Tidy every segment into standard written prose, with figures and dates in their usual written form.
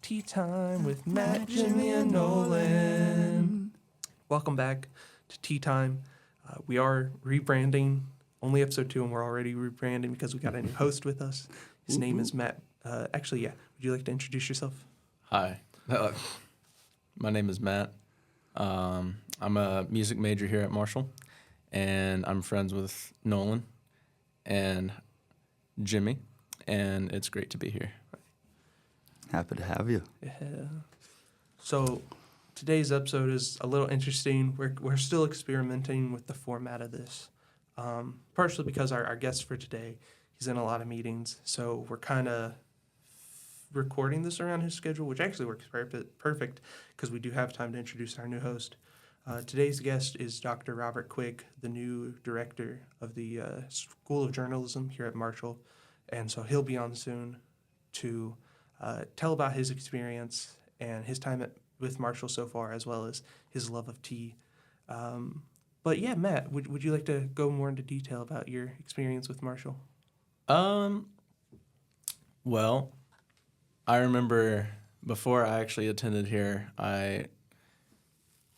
Tea Time with Matt, Jimmy, and Nolan. Welcome back to Tea Time. We are rebranding, only episode 2, and we're already rebranding because we got a new host with us. His name is Matt. Would you like to introduce yourself? Hi, my name is Matt. I'm a music major here at Marshall, and I'm friends with Nolan and Jimmy, and it's great to be here. Happy to have you. Yeah. So today's episode is a little interesting. We're still experimenting with the format of this, partially because our guest for today, he's in a lot of meetings, so we're kind of recording this around his schedule, which actually works perfect because we do have time to introduce our new host. Today's guest is Dr. Robert Quigg, the new director of the School of Journalism here at Marshall, and so he'll be on soon to tell about his experience and his time with Marshall so far, as well as his love of tea. But yeah, Matt, would you like to go more into detail about your experience with Marshall? Well, I remember before I actually attended here, I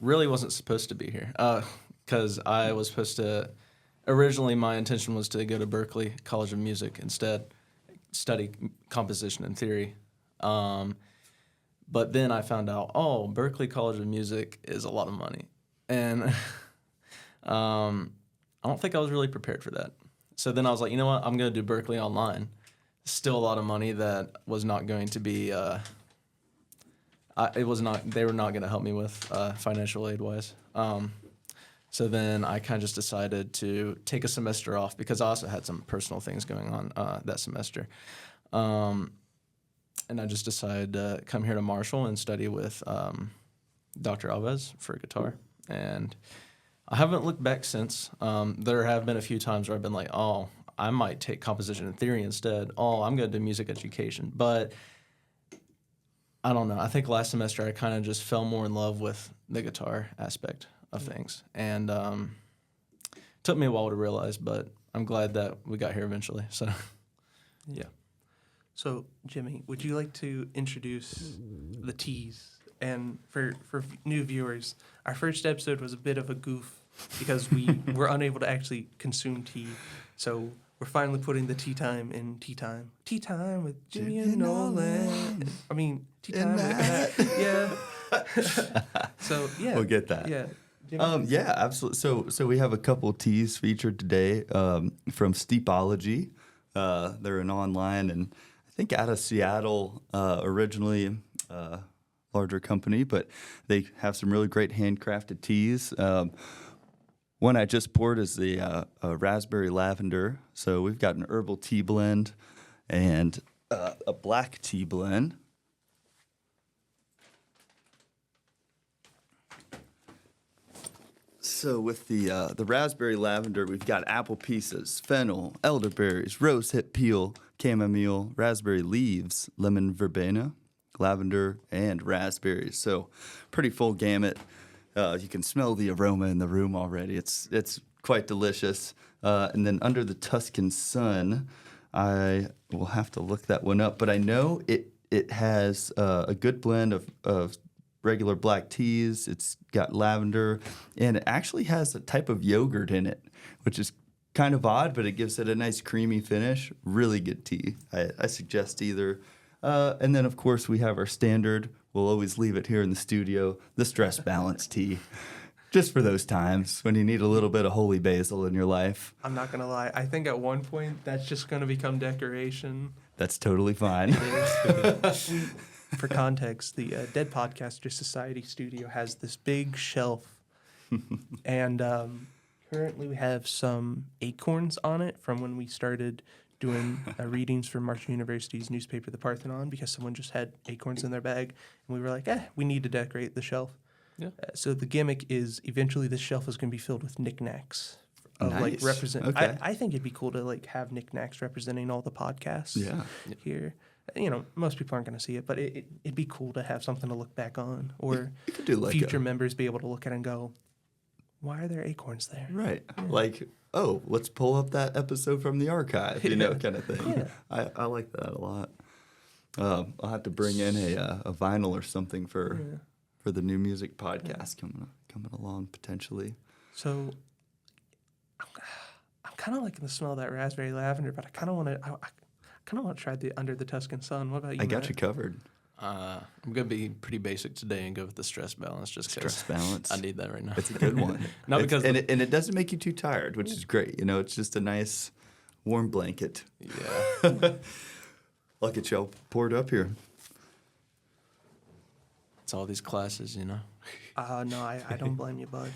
really wasn't supposed to be here because I was supposed to, originally my intention was to go to Berklee College of Music instead, study composition and theory. But then I found out, Berklee College of Music is a lot of money. And I don't think I was really prepared for that. So then I was like, you know what, I'm going to do Berklee online. Still a lot of money that was not going to be, they were not going to help me with financial aid-wise. So then I kind of just decided to take a semester off because I also had some personal things going on that semester. And I just decided to come here to Marshall and study with Dr. Alves for guitar. And I haven't looked back since. There have been a few times where I've been like, I might take composition and theory instead. I'm going to do music education. But I don't know. I think last semester I kind of just fell more in love with the guitar aspect of things. And it took me a while to realize, but I'm glad that we got here eventually. So, yeah. So, Jimmy, would you like to introduce the teas? And for new viewers, our first episode was a bit of a goof because we were unable to actually consume tea. So we're finally putting the tea time in tea time. Tea time with Jimmy and Nolan. I mean, tea time with Matt. Yeah. So, yeah. We'll get that. Yeah. Yeah, absolutely. So we have a couple teas featured today from Steepology. They're an online and I think out of Seattle originally, larger company, but they have some really great handcrafted teas. One I just poured is the raspberry lavender. So we've got an herbal tea blend and a black tea blend. So with the raspberry lavender, we've got apple pieces, fennel, elderberries, rosehip peel, chamomile, raspberry leaves, lemon verbena, lavender, and raspberries. So pretty full gamut. You can smell the aroma in the room already. It's quite delicious. And then under the Tuscan sun, I will have to look that one up, but I know it has a good blend of regular black teas. It's got lavender, and it actually has a type of yogurt in it, which is kind of odd, but it gives it a nice creamy finish. Really good tea. I suggest either. And then, of course, we have our standard. We'll always leave it here in the studio, the Stress Balance tea. Just for those times when you need a little bit of holy basil in your life. I'm not going to lie. I think at one point that's just going to become decoration. That's totally fine. For context, the Dead Podcaster Society studio has this big shelf, and currently we have some acorns on it from when we started doing readings for Marshall University's newspaper, The Parthenon, because someone just had acorns in their bag, and we were like, we need to decorate the shelf. Yeah. So the gimmick is eventually this shelf is going to be filled with knickknacks. Nice. Represent. Okay. I think it'd be cool to have knickknacks representing all the podcasts. Here. Most people aren't going to see it, but it'd be cool to have something to look back on, or you could do like future members be able to look at it and go, "Why are there acorns there?" Right. Yeah. Let's pull up that episode from the archive, kind of thing. Yeah. I like that a lot. I'll have to bring in a vinyl or something for Yeah. the new music podcast coming along potentially. So I'm kind of liking the smell of that raspberry lavender, but I kind of want to. I kind of want to try the Under the Tuscan Sun. What about you? I got Matt? you covered. I'm gonna be pretty basic today and go with the stress balance, just because Stress balance. I need that right now. It's a good one. Not It's- because and it doesn't make you too tired, which is great. You know, it's just a nice warm blanket. yeah, I'll get y'all poured up here. it's all these classes, you know. No, I don't blame you, bud.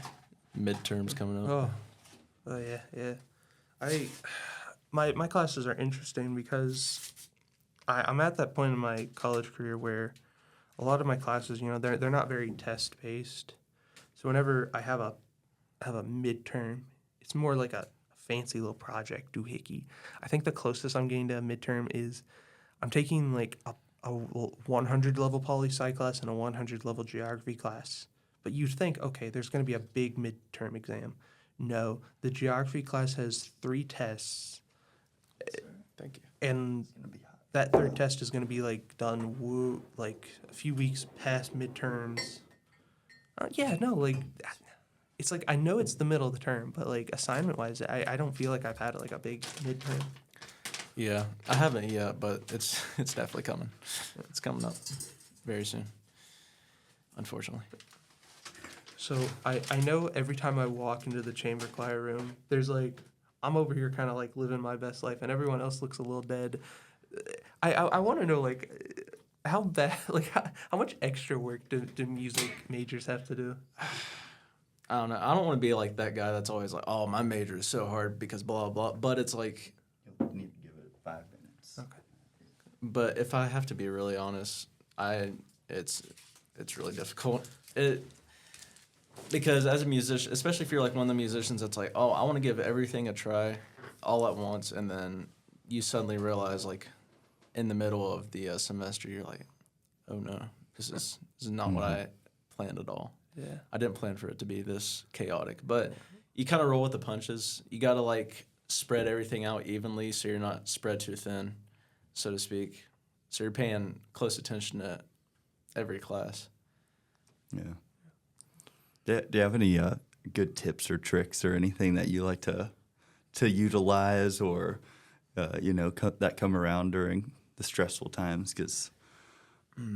Midterms coming up. Oh yeah. My classes are interesting because I'm at that point in my college career where a lot of my classes, you know, they're not very test based. So whenever I have a midterm, it's more like a fancy little project doohickey. I think the closest I'm getting to a midterm is I'm taking like a 100 level poli sci class and a 100 level geography class. But you'd think, okay, there's going to be a big midterm exam. No, the geography class has 3 tests, Thank you. and that third test is going to be like done like a few weeks past midterms. It's like I know it's the middle of the term, but like assignment wise, I don't feel like I've had like a big midterm. Yeah, I haven't yet, but it's definitely coming. It's coming up very soon, unfortunately. So I know every time I walk into the chamber choir room, there's like I'm over here kind of like living my best life, and everyone else looks a little dead. I want to know like how bad like how much extra work do music majors have to do? I don't know. I don't want to be like that guy that's always like, "Oh, my major is so hard because blah blah." But it's like, You'll need to give it 5 minutes. Okay. but if I have to be really honest, it's really difficult. Because as a musician, especially if you're like one of the musicians that's like, "Oh, I want to give everything a try, all at once," and then you suddenly realize like in the middle of the semester, you're like, "Oh no, this is not what I planned at all." Yeah. I didn't plan for it to be this chaotic, but you kind of roll with the punches. You got to like spread everything out evenly so you're not spread too thin, so to speak. So you're paying close attention to every class. Yeah. Do you have any good tips or tricks or anything that you like to utilize or that come around during the stressful times? Because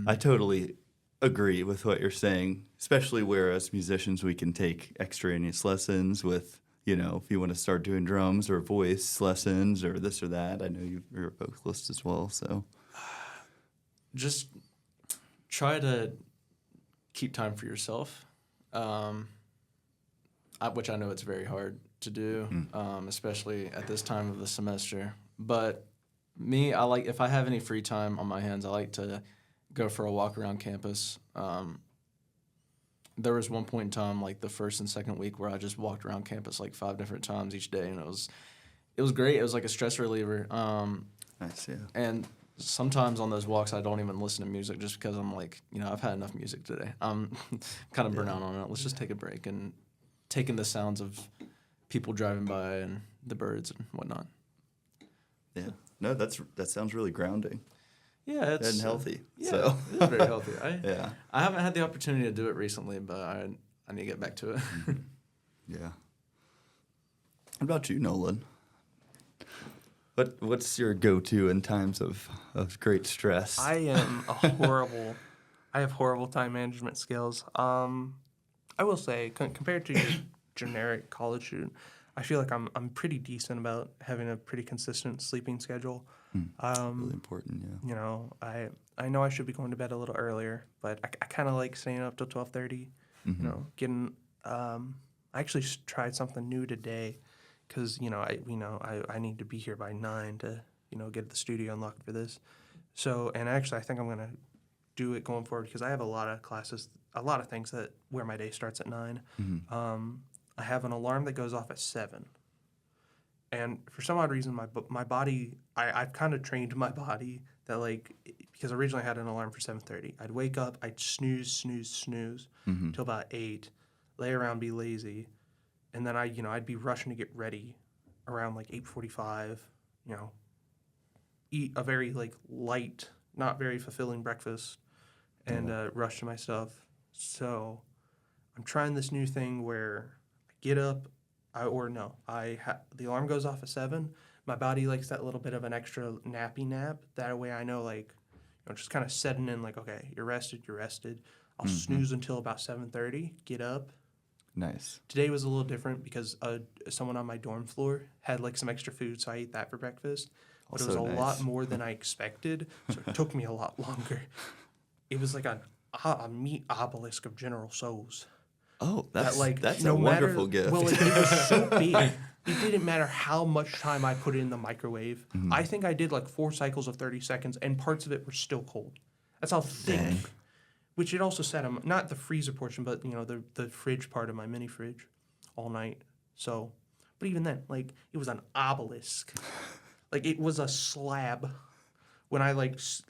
I totally agree with what you're saying, especially where as musicians we can take extraneous lessons with, if you want to start doing drums or voice lessons or this or that. I know you're a vocalist as well, so. Just try to keep time for yourself, which I know it's very hard to do, especially at this time of the semester. But me, if I have any free time on my hands, I like to go for a walk around campus. There was one point in time, like the first and second week, where I just walked around campus like 5 different times each day, and it was great. It was like a stress reliever. Nice, yeah. And sometimes on those walks, I don't even listen to music just because I'm like, I've had enough music today. I'm kind of burnt out on it. Let's just take a break and take in the sounds of people driving by and the birds and whatnot. Yeah. No, that sounds really grounding. Yeah, it's And healthy. Yeah, So. it's very healthy. Yeah. I haven't had the opportunity to do it recently, but I need to get back to it. Yeah. What about you, Nolan? What's your go-to in times of great stress? I have horrible time management skills. I will say, compared to your generic college student, I feel like I'm pretty decent about having a pretty consistent sleeping schedule. Really important, yeah. I know I should be going to bed a little earlier, but I kind of like staying up till 12:30. Getting. I actually tried something new today, because I need to be here by 9 to get the studio unlocked for this. So, and actually I think I'm gonna do it going forward because I have a lot of classes, a lot of things where my day starts at 9. I have an alarm that goes off at 7. And for some odd reason, my body, I've kind of trained my body that because originally I had an alarm for 7:30. I'd wake up, I'd snooze till about 8, lay around, be lazy, and then I'd be rushing to get ready around 8:45. Eat a very light, not very fulfilling breakfast and rush to my stuff. So I'm trying this new thing where I get up, the alarm goes off at 7. My body likes that little bit of an extra nappy nap. That way I know, like, just kind of setting in, like, okay, you're rested, you're rested. I'll snooze until about 7:30, get up. Nice. Today was a little different because someone on my dorm floor had, like, some extra food, so I ate that for breakfast. But it was Also a nice. lot more than I expected, so it took me a lot longer. It was like a meat obelisk of General Tso's. Oh, that's No a wonderful matter, gift. Well, like, it was so big. It didn't matter how much time I put it in the microwave. I think I did like 4 cycles of 30 seconds, and parts of it were still cold. That's how thick. Dang. Which it also sat on, not the freezer portion, but the fridge part of my mini fridge all night. So, but even then, like, it was an obelisk. Like, it was a slab. When I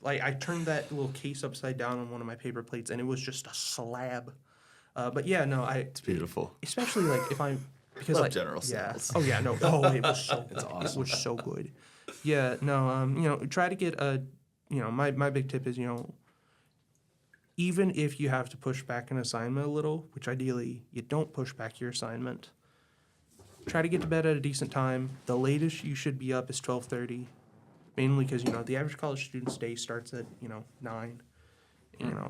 I turned that little case upside down on one of my paper plates, and it was just a slab. But yeah, no, It's beautiful. especially like if I'm because Love like General yeah. Tso's. Oh yeah, no. Oh, it was so good. awesome. It was so good. Yeah, no. Try to get a. My big tip is even if you have to push back an assignment a little, which ideally you don't push back your assignment. Try to get to bed at a decent time. The latest you should be up is 12:30, mainly because the average college student's day starts at 9.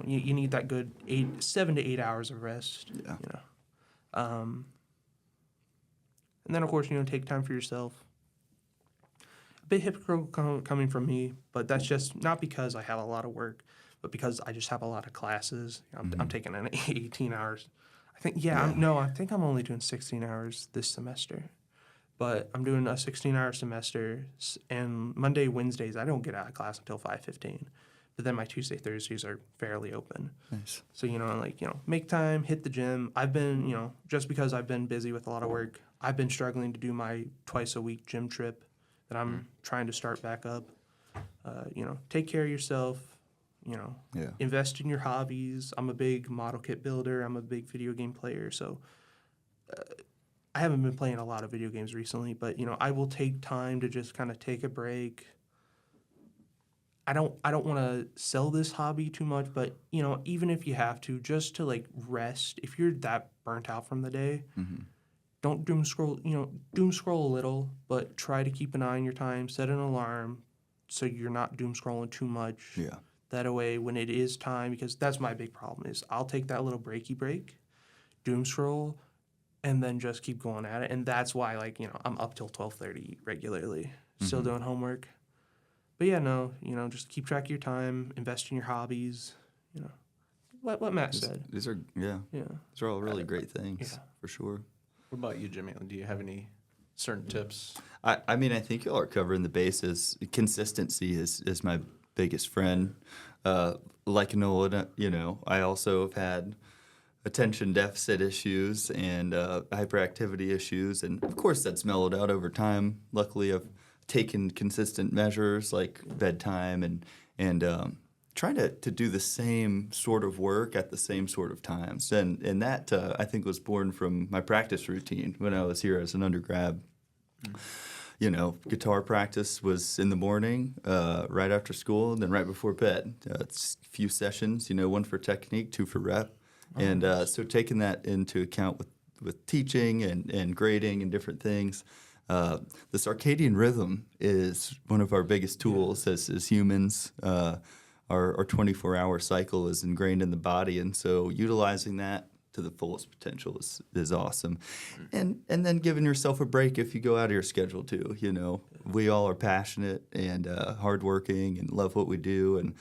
You need that good 7 to 8 hours of rest. Yeah. And then of course take time for yourself. A bit hypocritical coming from me, but that's just not because I have a lot of work, but because I just have a lot of classes. I'm taking an 18 hours. I think I think I'm only doing 16 hours this semester, but I'm doing a 16-hour semester, and Monday, Wednesdays I don't get out of class until 5:15. But then my Tuesday, Thursdays are fairly open. Nice. So, make time, hit the gym. I've been, just because I've been busy with a lot of work, I've been struggling to do my twice-a-week gym trip that I'm trying to start back up. Take care of yourself, Yeah. invest in your hobbies. I'm a big model kit builder. I'm a big video game player. So I haven't been playing a lot of video games recently, but, I will take time to just kind of take a break. I don't want to sell this hobby too much, but even if you have to, just to like rest. If you're that burnt out from the day, don't doom scroll. Doom scroll a little, but try to keep an eye on your time. Set an alarm so you're not doom scrolling too much. Yeah. That way, when it is time, because that's my big problem is I'll take that little break, doom scroll, and then just keep going at it. And that's why I'm up till 12:30 regularly, still doing homework. But yeah, no, just keep track of your time, invest in your hobbies, what Matt said. These are Yeah. These are all really great things yeah. for sure. What about you, Jimmy? Do you have any certain tips? I mean, I think y'all are covering the bases. Consistency is my biggest friend. Like Nolan, I also have had attention deficit issues and hyperactivity issues, and of course that's mellowed out over time. Luckily, I've taken consistent measures like bedtime and trying to do the same sort of work at the same sort of times. And that, I think, was born from my practice routine when I was here as an undergrad. Guitar practice was in the morning, right after school, and then right before bed. It's a few sessions, one for technique, 2 for rep. And so taking that into account with teaching and grading and different things, the circadian rhythm is one of our biggest tools as humans. Our 24-hour cycle is ingrained in the body, and so utilizing that to the fullest potential is awesome. And then giving yourself a break if you go out of your schedule too. We all are passionate and hardworking and love what we do, and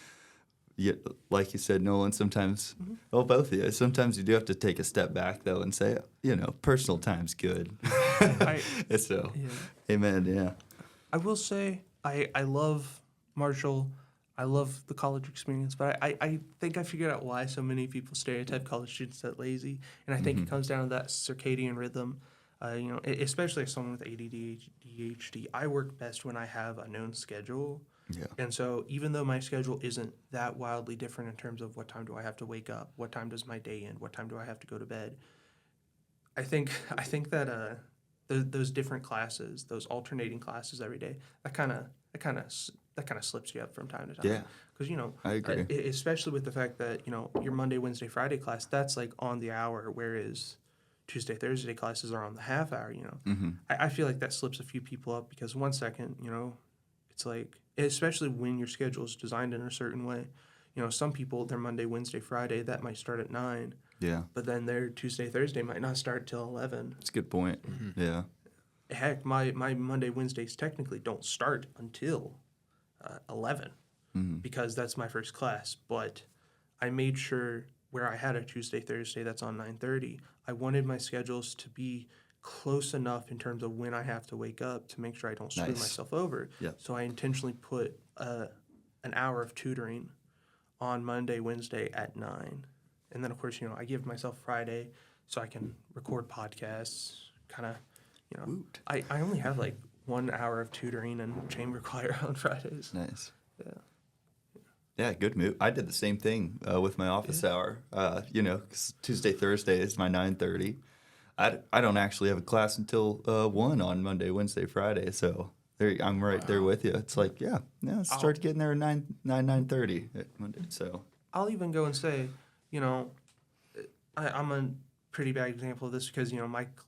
yet, like you said, Nolan, sometimes, well, both of you, sometimes you do have to take a step back, though, and say, personal time's good. So, amen, yeah. I will say I love Marshall. I love the college experience, but I think I figured out why so many people stereotype college students as lazy, and I think it comes down to that circadian rhythm. Especially as someone with ADD, ADHD, I work best when I have a known schedule. Yeah. And so even though my schedule isn't that wildly different in terms of what time do I have to wake up, what time does my day end, what time do I have to go to bed, I think that those different classes, those alternating classes every day, that kind of that kind of slips you up from time to time. Yeah. Because, I agree. especially with the fact that, your Monday, Wednesday, Friday class, that's like on the hour, whereas Tuesday, Thursday classes are on the half hour, Mm-hmm. I feel like that slips a few people up because one second, it's like, especially when your schedule is designed in a certain way. Some people, their Monday, Wednesday, Friday, that might start at 9, Yeah. but then their Tuesday, Thursday might not start till 11. That's a good point. Yeah. Heck, my Monday, Wednesdays technically don't start until 11 because that's my first class. But I made sure where I had a Tuesday, Thursday that's on 9:30, I wanted my schedules to be close enough in terms of when I have to wake up to make sure I don't screw Nice. myself over. Yeah. So I intentionally put an hour of tutoring on Monday, Wednesday at 9. And then, of course, I give myself Friday so I can record podcasts, kind of, Woot. I only have like 1 hour of tutoring and chamber choir on Fridays. Nice. Yeah. Yeah, good move. I did the same thing with my office hour. 'Cause Tuesday, Thursday is my 9:30. I don't actually have a class until 1 on Monday, Wednesday, Friday. So I'm right there with you. It's like, start getting there at 9:30 at Monday. So I'll even go and say, I'm a pretty bad example of this because,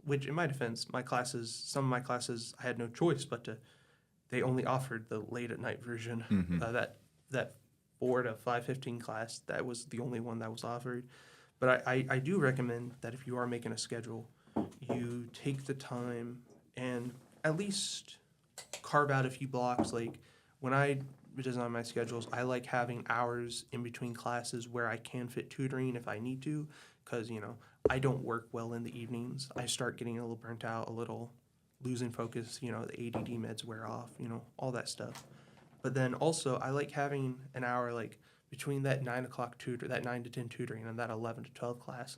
which in my defense, some of my classes, I had no choice but they only offered the late at night version. That 4 to 5:15 class, that was the only one that was offered. But I do recommend that if you are making a schedule, you take the time and at least carve out a few blocks. Like when I design my schedules, I like having hours in between classes where I can fit tutoring if I need to, because I don't work well in the evenings. I start getting a little burnt out, a little losing focus. The ADD meds wear off. All that stuff. But then also I like having an hour like between that 9 o'clock that 9 to 10 tutoring and that 11 to 12 class.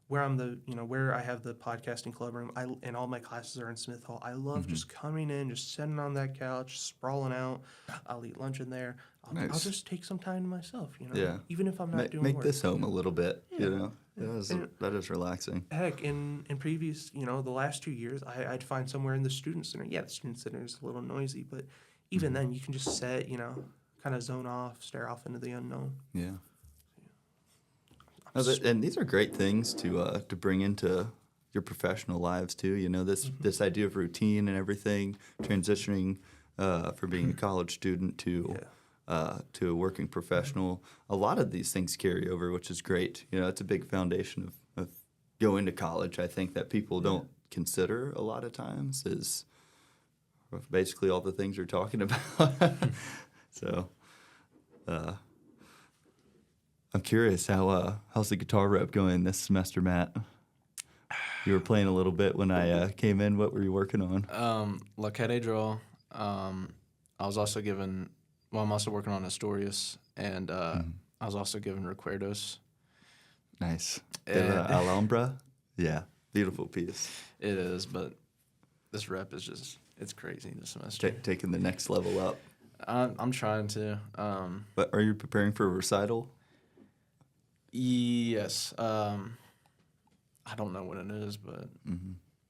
Where I'm where I have the podcasting club room, and all my classes are in Smith Hall. I love just coming in, just sitting on that couch, sprawling out. I'll eat lunch in there. I'll just take some time to myself, Yeah. even if I'm not doing make work. this home a little bit. Yeah. That is relaxing. Heck, in previous, the last 2 years, I'd find somewhere in the student center. Yeah, the student center is a little noisy, but even then, you can just sit, kind of zone off, stare off into the unknown. Yeah. And these are great things to bring into your professional lives too. This idea of routine and everything, transitioning from being a college student to a working professional. A lot of these things carry over, which is great. It's a big foundation of going to college. I think that people don't consider a lot of times is basically all the things you're talking about. So. I'm curious, how's the guitar rep going this semester, Matt? You were playing a little bit when I came in. What were you working on? La Catedral. I was also given, I'm also working on Astorius, and I was also given Recuerdos. Nice. De la Alhambra? Yeah, beautiful piece. It is, but this rep is just, it's crazy this semester. Taking the next level up. I'm trying to. But are you preparing for a recital? Yes. I don't know when it is, but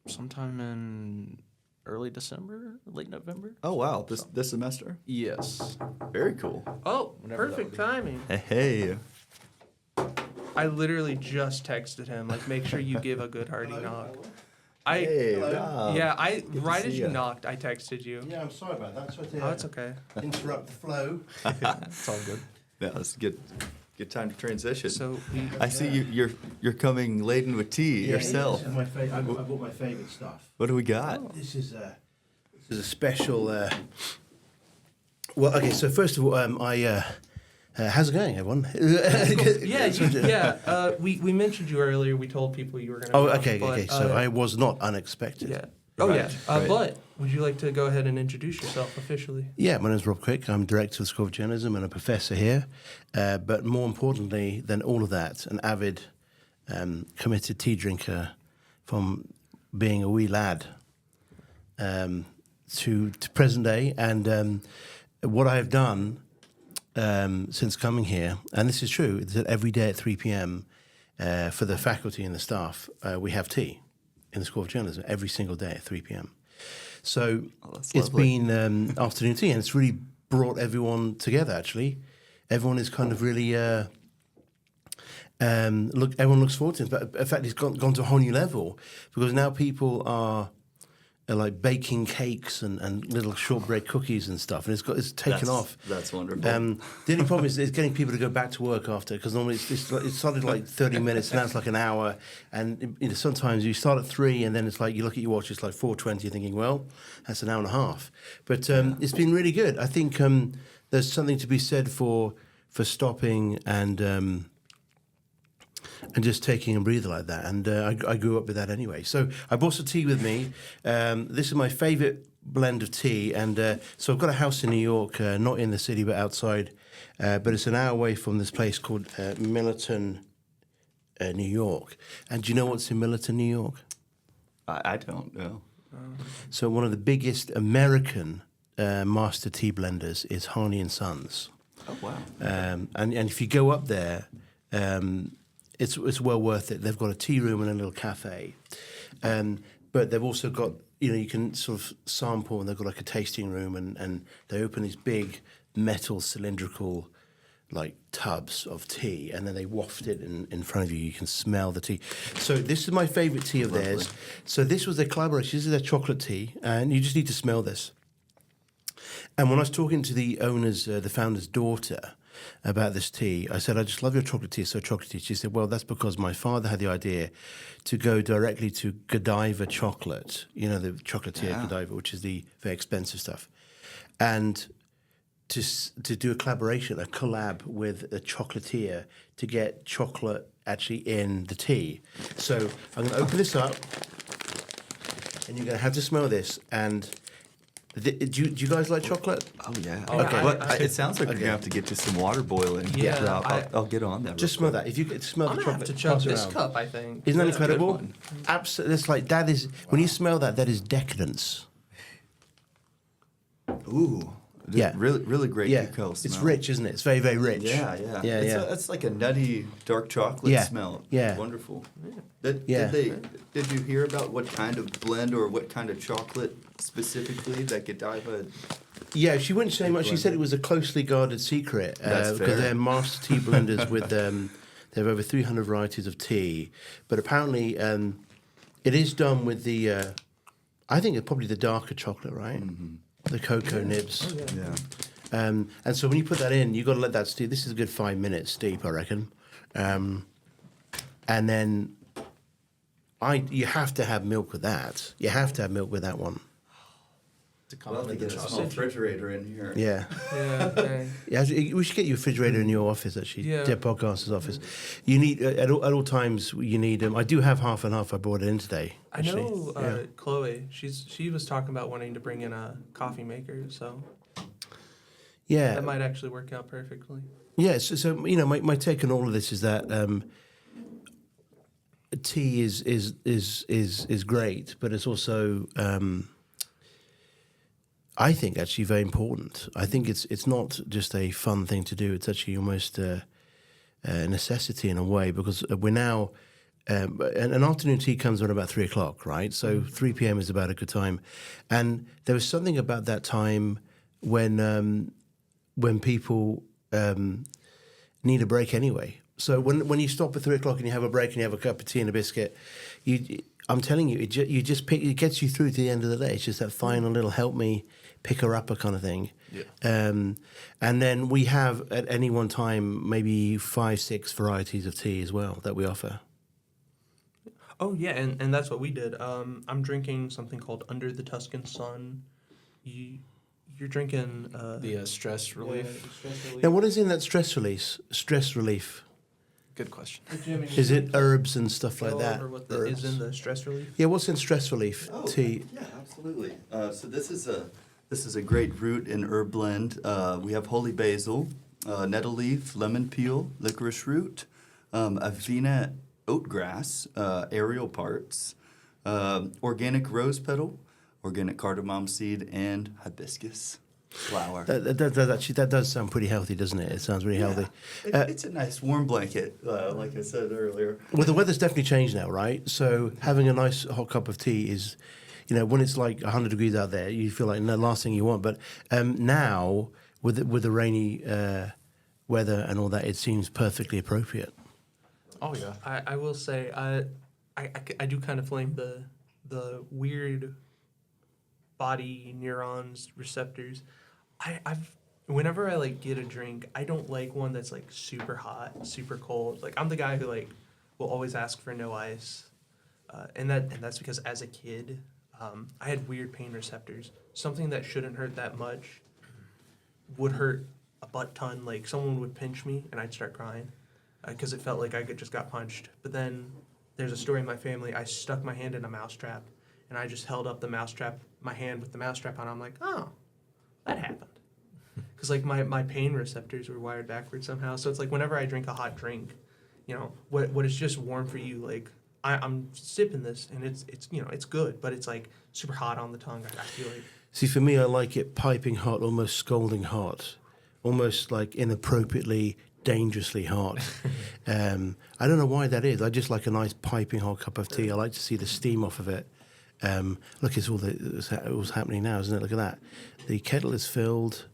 sometime in early December, late November. Oh, wow. This semester? Yes. Very cool. Oh, Whenever that perfect would be. timing. Hey. I literally just texted him, like, make sure you give a good hearty knock. Hey, Hello. Rob. Right see as you ya. knocked, I texted you. Yeah, I'm sorry about that. Sorry to Oh, it's okay. interrupt the flow. It's all good. Yeah, it's a good time to transition. So I see you're coming laden with tea yourself. This is my I bought my favourite stuff. What do we got? This is a special. Well, okay. So first of all, how's it going, everyone? we mentioned you earlier. We told people you were going to. Oh, okay. So I was not unexpected. Yeah. Oh, Right, yeah. right. But would you like to go ahead and introduce yourself officially? Yeah, my name is Rob Quick. I'm director of the School of Journalism and a professor here. But more importantly than all of that, an avid, committed tea drinker from being a wee lad to present day. And what I have done since coming here, and this is true, is that every day at 3 p.m. For the faculty and the staff, we have tea in the School of Journalism every single day at 3 p.m. So that's it's lovely. been afternoon tea, and it's really brought everyone together. Actually, everyone is kind of really Everyone looks forward to it. But in fact, it's gone to a whole new level because now people are like baking cakes and little shortbread cookies and stuff, and it's taken off. That's wonderful. The only problem is getting people to go back to work after, because normally it started like 30 minutes, and now it's like an hour. And sometimes you start at 3, and then it's like you look at your watch, it's like 4:20. You're thinking, well, that's an hour and a half. But it's been really good. I think there's something to be said for stopping and just taking a breather like that. And I grew up with that anyway. So I brought some tea with me. This is my favourite blend of tea. And so I've got a house in New York, not in the city, but outside. But it's an hour away from this place called Millerton, New York. And do you know what's in Millerton, New York? I don't know. So one of the biggest American master tea blenders is Harney and Sons. Oh, wow. And if you go up there, it's well worth it. They've got a tea room and a little cafe, but they've also got, you can sort of sample, and they've got like a tasting room, and they open these big metal cylindrical like tubs of tea, and then they waft it in front of you. You can smell the tea. So this is my favourite tea of theirs. So this was their collaboration. This is their chocolate tea, and you just need to smell this. And when I was talking to the owner's, the founder's daughter about this tea, I said, I just love your chocolate tea, it's so chocolatey. She said, well, that's because my father had the idea to go directly to Godiva chocolate, the chocolatier Godiva, which is the very expensive stuff, and to do a collab with a chocolatier to get chocolate actually in the tea. So I'm going to open this up, and you're going to have to smell this. And do you guys like chocolate? Oh, yeah. Okay. It sounds like we're going to have to get just some water boiling. Yeah, I'll get on that. Just smell that. If you could smell I'm the gonna have chocolate, to chug pass it this around. cup, I think. Isn't that That's a good incredible? one. Absolutely. It's like that is when you smell that is decadence. Ooh. Yeah. Really, really great Yeah, cacao smell. it's rich, isn't it? It's very, very rich. Yeah. It's like a nutty dark chocolate Yeah, smell. yeah. Wonderful. Yeah. Did you hear about what kind of blend or what kind of chocolate specifically that Godiva? Yeah, she wouldn't say much. She said it was a closely guarded secret That's because fair. they're master tea blenders with they have over 300 varieties of tea. But apparently, it is done with the I think it's probably the darker chocolate, right? Mm-hmm. The cocoa nibs. Oh, yeah. Yeah. And so when you put that in, you've got to let that steep. This is a good 5 minutes steep, I reckon. And then you have to have milk with that. You have to have milk with that one. We'll have to get a small refrigerator in here. Yeah. Yeah, okay. Yeah, we should get you a refrigerator in your office, actually. Yeah. Dear Podcaster's office. You need, at all times, you need, I do have half and half. I brought it in today. I Actually. know Yeah. Chloe. She was talking about wanting to bring in a coffee maker, so Yeah. that might actually work out perfectly. Yeah, so my take on all of this is that tea is great, but it's also I think actually very important. I think it's not just a fun thing to do. It's actually almost a necessity in a way, because we're now an afternoon tea comes on about 3:00, right? So 3 p.m. is about a good time, and there was something about that time when people need a break anyway. So when you stop at 3:00 and you have a break and you have a cup of tea and a biscuit, I'm telling you, it gets you through to the end of the day. It's just that final little help me pick her upper kind of thing. Yeah. And then we have at any one time maybe 5-6 varieties of tea as well that we offer. Oh yeah, and that's what we did. I'm drinking something called Under the Tuscan Sun. You're drinking The stress relief. stress relief. Now, what is in that stress release? Stress relief. Good question. Jimmy, Is it herbs and stuff like go that? over what is Herbs. in the stress relief? Yeah, what's in stress relief tea? Yeah, absolutely. So this is a great root and herb blend. We have holy basil, nettle leaf, lemon peel, licorice root, avena oatgrass, aerial parts, organic rose petal, organic cardamom seed, and hibiscus flower. That does sound pretty healthy, doesn't it? It sounds really healthy. It's a nice warm blanket, like I said earlier. Well, the weather's definitely changed now, right? So having a nice hot cup of tea is, when it's like 100 degrees out there, you feel like the last thing you want. But now, with the rainy weather and all that, it seems perfectly appropriate. Oh yeah. I will say I do kind of blame the weird body neurons receptors. I've whenever I like get a drink, I don't like one that's like super hot, super cold. Like I'm the guy who like will always ask for no ice, and that's because as a kid, I had weird pain receptors. Something that shouldn't hurt that much would hurt a butt ton. Like someone would pinch me and I'd start crying because it felt like I just got punched. But then there's a story in my family. I stuck my hand in a mousetrap and I just held up my hand with the mousetrap on. I'm like, oh, that happened. Because like my pain receptors were wired backwards somehow. So it's like whenever I drink a hot drink, what is just warm for you, like I'm sipping this and it's it's good, but it's like super hot on the tongue. I feel like. See, for me, I like it piping hot, almost scalding hot, almost like inappropriately, dangerously hot. I don't know why that is. I just like a nice piping hot cup of tea. I like to see the steam off of it. Look, it's what's happening now, isn't it? Look at that. The kettle is filled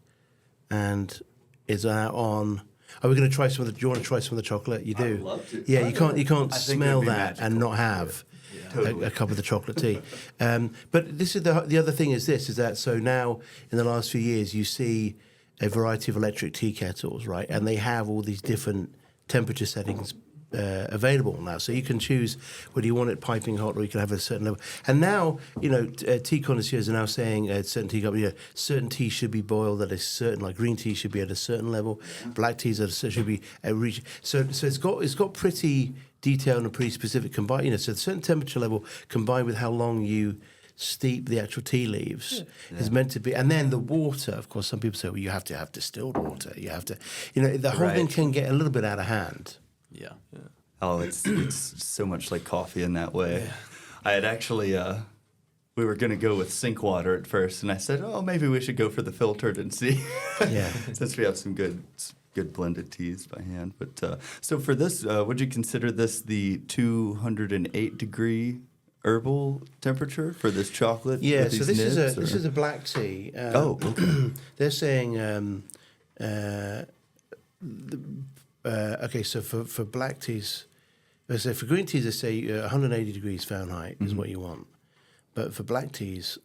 and is out on. Are we going to try some of the? Do you want to try some of the chocolate? You do. I would love to. Yeah, you can't I think it smell would be that and magical. not have Totally. a cup of the chocolate tea. But this is the other thing is that so now in the last few years you see a variety of electric tea kettles, right? And they have all these different temperature settings available now. So you can choose whether you want it piping hot or you can have a certain level. And now, tea connoisseurs are now saying certain tea companies, certain tea should be boiled at a certain, like green tea should be at a certain level, black teas should be at so it's got pretty detailed and pretty specific combined. So a certain temperature level combined with how long you steep the actual tea leaves is meant to be, and then the water. Of course, some people say, well, you have to have distilled water. You have to, the whole thing can get a little bit out of hand. Yeah. Oh, it's so much like coffee in that way. I had actually, we were going to go with sink water at first, and I said, oh, maybe we should go for the filtered and see. Yeah. Since we have some good blended teas by hand. But so for this, would you consider this the 208 degree herbal temperature for this chocolate? Yeah. with So these this nibs, is or- a black tea. okay. They're saying. Okay, so for black teas, so for green teas, they say 180 degrees Fahrenheit is what you want. But for black teas,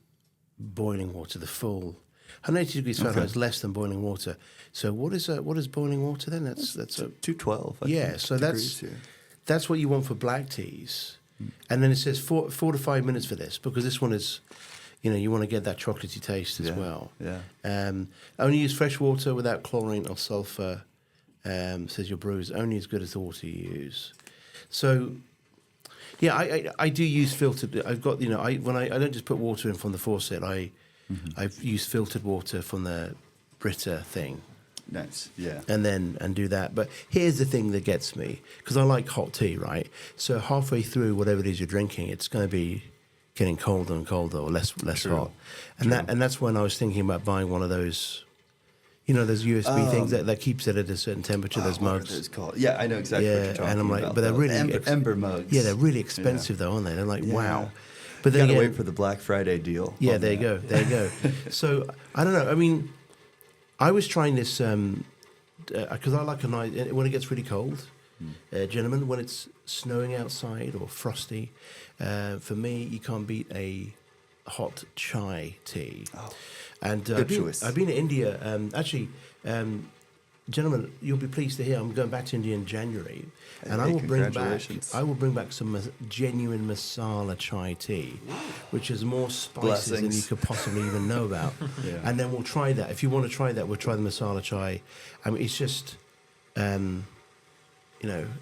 boiling water, the full 180 degrees Fahrenheit is less than boiling water. So what is boiling water then? That's a 212. I yeah. think, So degrees here. that's what you want for black teas. And then it says 4 to 5 minutes for this because this one is, you want to get that chocolatey taste as well. Yeah. Only use fresh water without chlorine or sulfur. Says your brew is only as good as the water you use. So, yeah, I do use filtered. I've got I don't just put water in from the faucet. I've used filtered water from the Brita thing. Nice. Yeah. And do that. But here's the thing that gets me because I like hot tea, right? So halfway through whatever it is you're drinking, it's going to be getting colder and colder or less True. hot, and that's when I was thinking about buying one of those. Those USB things that keeps it at a certain temperature. Those What are mugs. those called? Yeah, I know exactly what you're talking and I'm like, about. but they're though. really Ember mugs. Yeah, they're really expensive though, aren't they? They're like wow. But You then gotta again, wait for the Black Friday deal. yeah, on there you that. go, there you go. So I don't know. I mean, I was trying this because I like a night when it gets really cold. Gentlemen, when it's snowing outside or frosty, for me, you can't beat a hot chai tea. Oh, And good choice. I've been to India. Actually, gentlemen, you'll be pleased to hear I'm going back to India in January, and Hey, I will congratulations. bring back some genuine masala chai tea, which has more spices than you Blessings. could possibly even know about. Yeah. And then we'll try that. If you want to try that, we'll try the masala chai. I mean, it's just,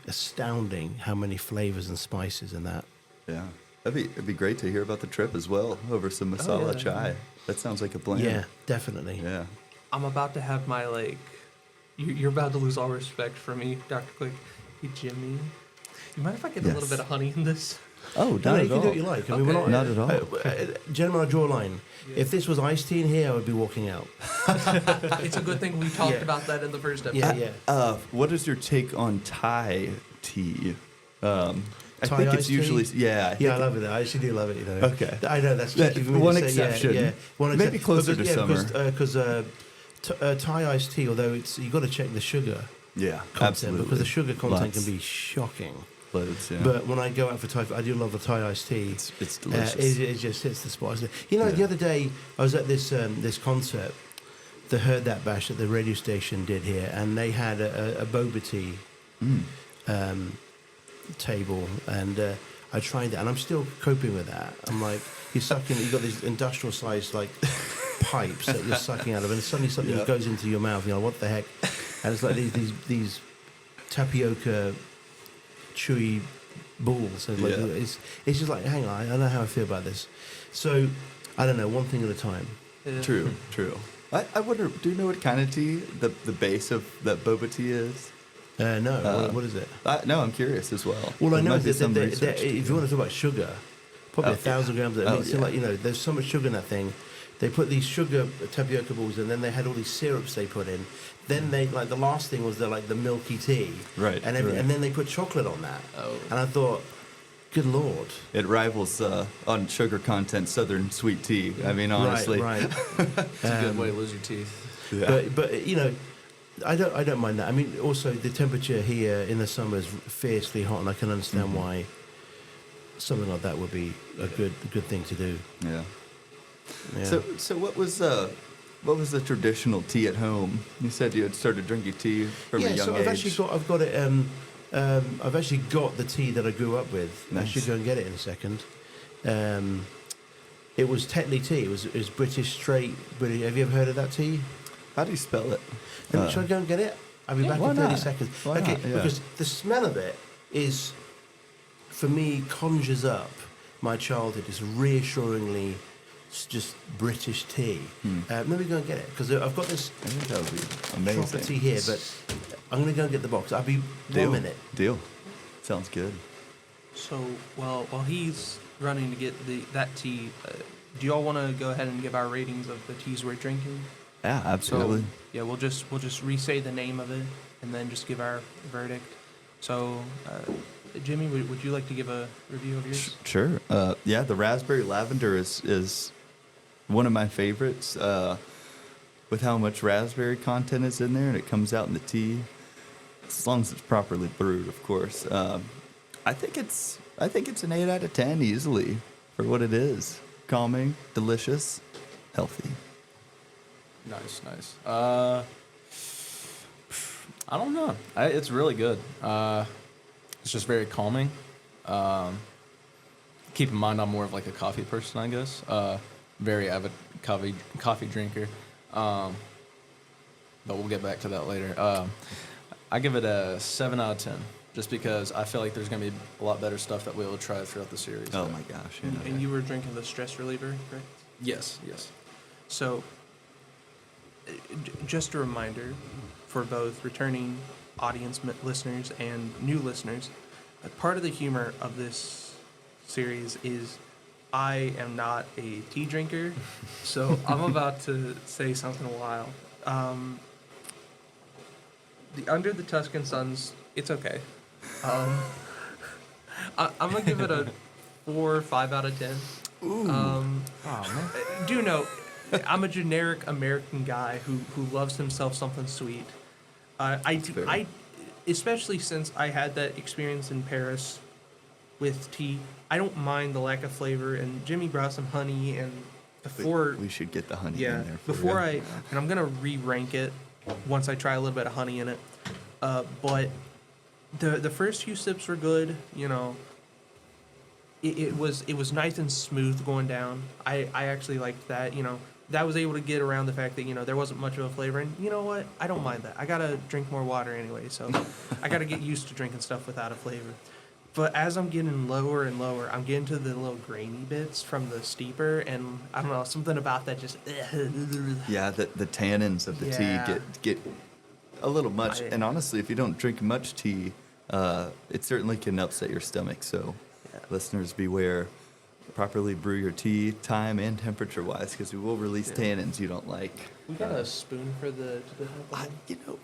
astounding how many flavors and spices in that. Yeah. It'd be great to hear about the trip as well over some masala yeah. chai. That sounds like a plan. Yeah, definitely. Yeah. I'm about to have my you're about to lose all respect for me, Dr. Quick. Hey, Jimmy, you mind if I get a little Yes. bit of honey in this? Oh, No, not you at can all. do what you like. I mean, Okay. we're not, Not at all. Gentlemen, I draw a line. If this was iced tea in here, I would be walking out. It's a good thing we talked Yeah. about that in the first episode. Yeah. What is your take on Thai tea? I Thai think it's iced tea? usually Yeah, I love it. I actually do love it. You know. Okay. I know that's That- tricky for me one to say. exception. Yeah, one Maybe closer to summer. Because Thai iced tea, although you got to check the sugar Yeah, content absolutely. because the sugar content Lots. can be shocking. Loads, yeah. But when I go out for Thai, I do love the Thai iced tea. It's delicious. It just hits the spot. You know, Yeah. the other day I was at this concert, the Heard That Bash that the radio station did here, and they had a boba tea table, and I tried it, and I'm still coping with that. I'm like, you're sucking, you've got these industrial sized like pipes that you're sucking out of, and suddenly something goes into your mouth. You know, what the heck? And it's like these tapioca chewy balls, and like, it's just like, hang on, I don't know how I feel about this. So I don't know, one thing at a time. Yeah. True. I wonder, do you know what kind of tea the base of that boba tea is? No, what is it? No, I'm curious as well. Well, I There know might be that some research to if do. you want to talk about sugar, probably Oh, 1,000 grams. Of it. Oh, It's yeah. like, you know, there's so much sugar in that thing. They put these sugar tapioca balls, and then they had all these syrups they put in. Then they like the last thing was the milky tea, Right, And right. and then they put chocolate on that. Oh. And I thought, good lord, It rivals on sugar content Southern sweet tea. I mean, honestly. right. It's a good way to lose your teeth. Yeah. But you know, I don't mind that. I mean, also the temperature here in the summer is fiercely hot, and I can understand why something like that would be a good thing to do. Yeah. Yeah. So what was the traditional tea at home? You said you had started drinking tea from a young so age. I've got it. I've actually got the tea that I grew up with. I Nice. should go and get it in a second. It was Tetley tea. It was British straight British. Have you ever heard of that tea? How do you spell it? Should I go and get it? I'll be yeah, back why in 30 not? seconds. Why okay, not? Yeah. because the smell of it is, for me, conjures up my childhood. It's reassuringly just British tea. Let me go and get it because I've got this I think that would be proper amazing. tea here, but I'm going to go and get the box. I'll be Deal. 1 minute. Deal. Sounds good. So, while he's running to get that tea, do y'all want to go ahead and give our ratings of the teas we're drinking? Yeah, absolutely. So, yeah, we'll just re-say the name of it and then just give our verdict. So, Jimmy, would you like to give a review of yours? Sure. Yeah, the raspberry lavender is one of my favorites. With how much raspberry content is in there, and it comes out in the tea, as long as it's properly brewed, of course. I think it's an 8 out of 10 easily for what it is. Calming, delicious, healthy. Nice. I don't know. It's really good. It's just very calming. Keep in mind, I'm more of like a coffee person, I guess. Very avid coffee drinker. But we'll get back to that later. I give it a 7 out of 10, just because I feel like there's going to be a lot better stuff that we'll try throughout the series. Oh my gosh. Yeah. And you were drinking the stress reliever, correct? Yes. So, just a reminder for both returning audience listeners and new listeners, part of the humor of this series is I am not a tea drinker, so I'm about to say something wild. The Under the Tuscan Suns, it's okay. I'm gonna give it a 4 or 5 out of 10. Oh, man. Do know, I'm a generic American guy who loves himself something sweet. I especially since I had that experience in Paris with tea, I don't mind the lack of flavor. And Jimmy brought some honey, and before we should get the honey yeah, in there. For before you. and I'm gonna re-rank it once I try a little bit of honey in it. But the first few sips were good. You know, it was nice and smooth going down. I actually liked that. You know, that was able to get around the fact that, you know, there wasn't much of a flavor. And you know what? I don't mind that. I gotta drink more water anyway, so I gotta get used to drinking stuff without a flavor. But as I'm getting lower and lower, I'm getting to the little grainy bits from the steeper, and I don't know, something about that just. Yeah, the tannins of the Yeah. tea get a little much. I- And honestly, if you don't drink much tea, it certainly can upset your stomach. So, Yeah. listeners, beware. properly brew your tea, time and temperature wise, because we will release tannins you don't like. We got a spoon for the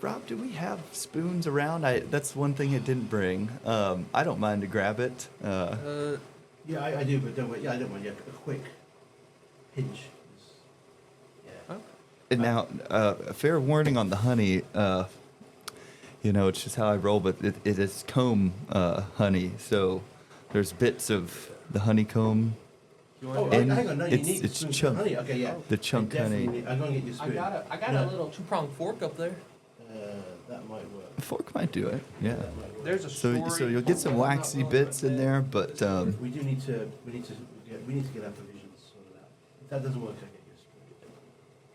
Rob, do we have spoons around? That's one thing it didn't bring. I don't mind to grab it. Yeah, I do, but don't worry. Yeah, I don't mind. Yeah, a quick pinch. Yeah. And now, a fair warning on the honey. It's just how I roll, but it is comb honey, so there's bits of the honeycomb. Oh, And hang on. No, you it's- need it's spoons chunk- of honey. Okay, yeah. the chunk I definitely honey. need- I'm going to get you a spoon. I got a little 2-pronged fork up there. That might work. A fork might do it. Yeah. That might work. There's a So story. you'll get some waxy bits in there, but We do need to. We need to get our provisions sorted out. If that doesn't work, I get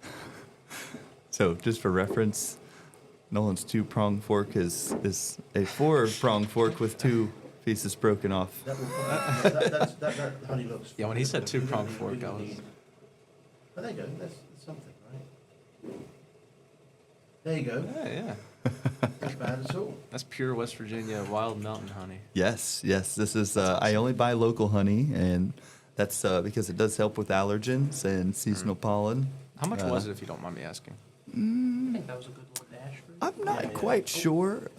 you a spoon. so just for reference, Nolan's 2-pronged fork is a 4-pronged fork with 2 pieces broken off. That will. That honey looks. Yeah, when he said we don't two-pronged need- fork, we don't I was- need- Oh, there you go. That's something, right? There you go. Yeah. Not bad at all. That's pure West Virginia wild mountain honey. Yes. This is. I only buy local honey, and that's because it does help with allergens and seasonal pollen. How much was it, if you don't mind me asking? I think that was a good little dash for I'm not quite sure.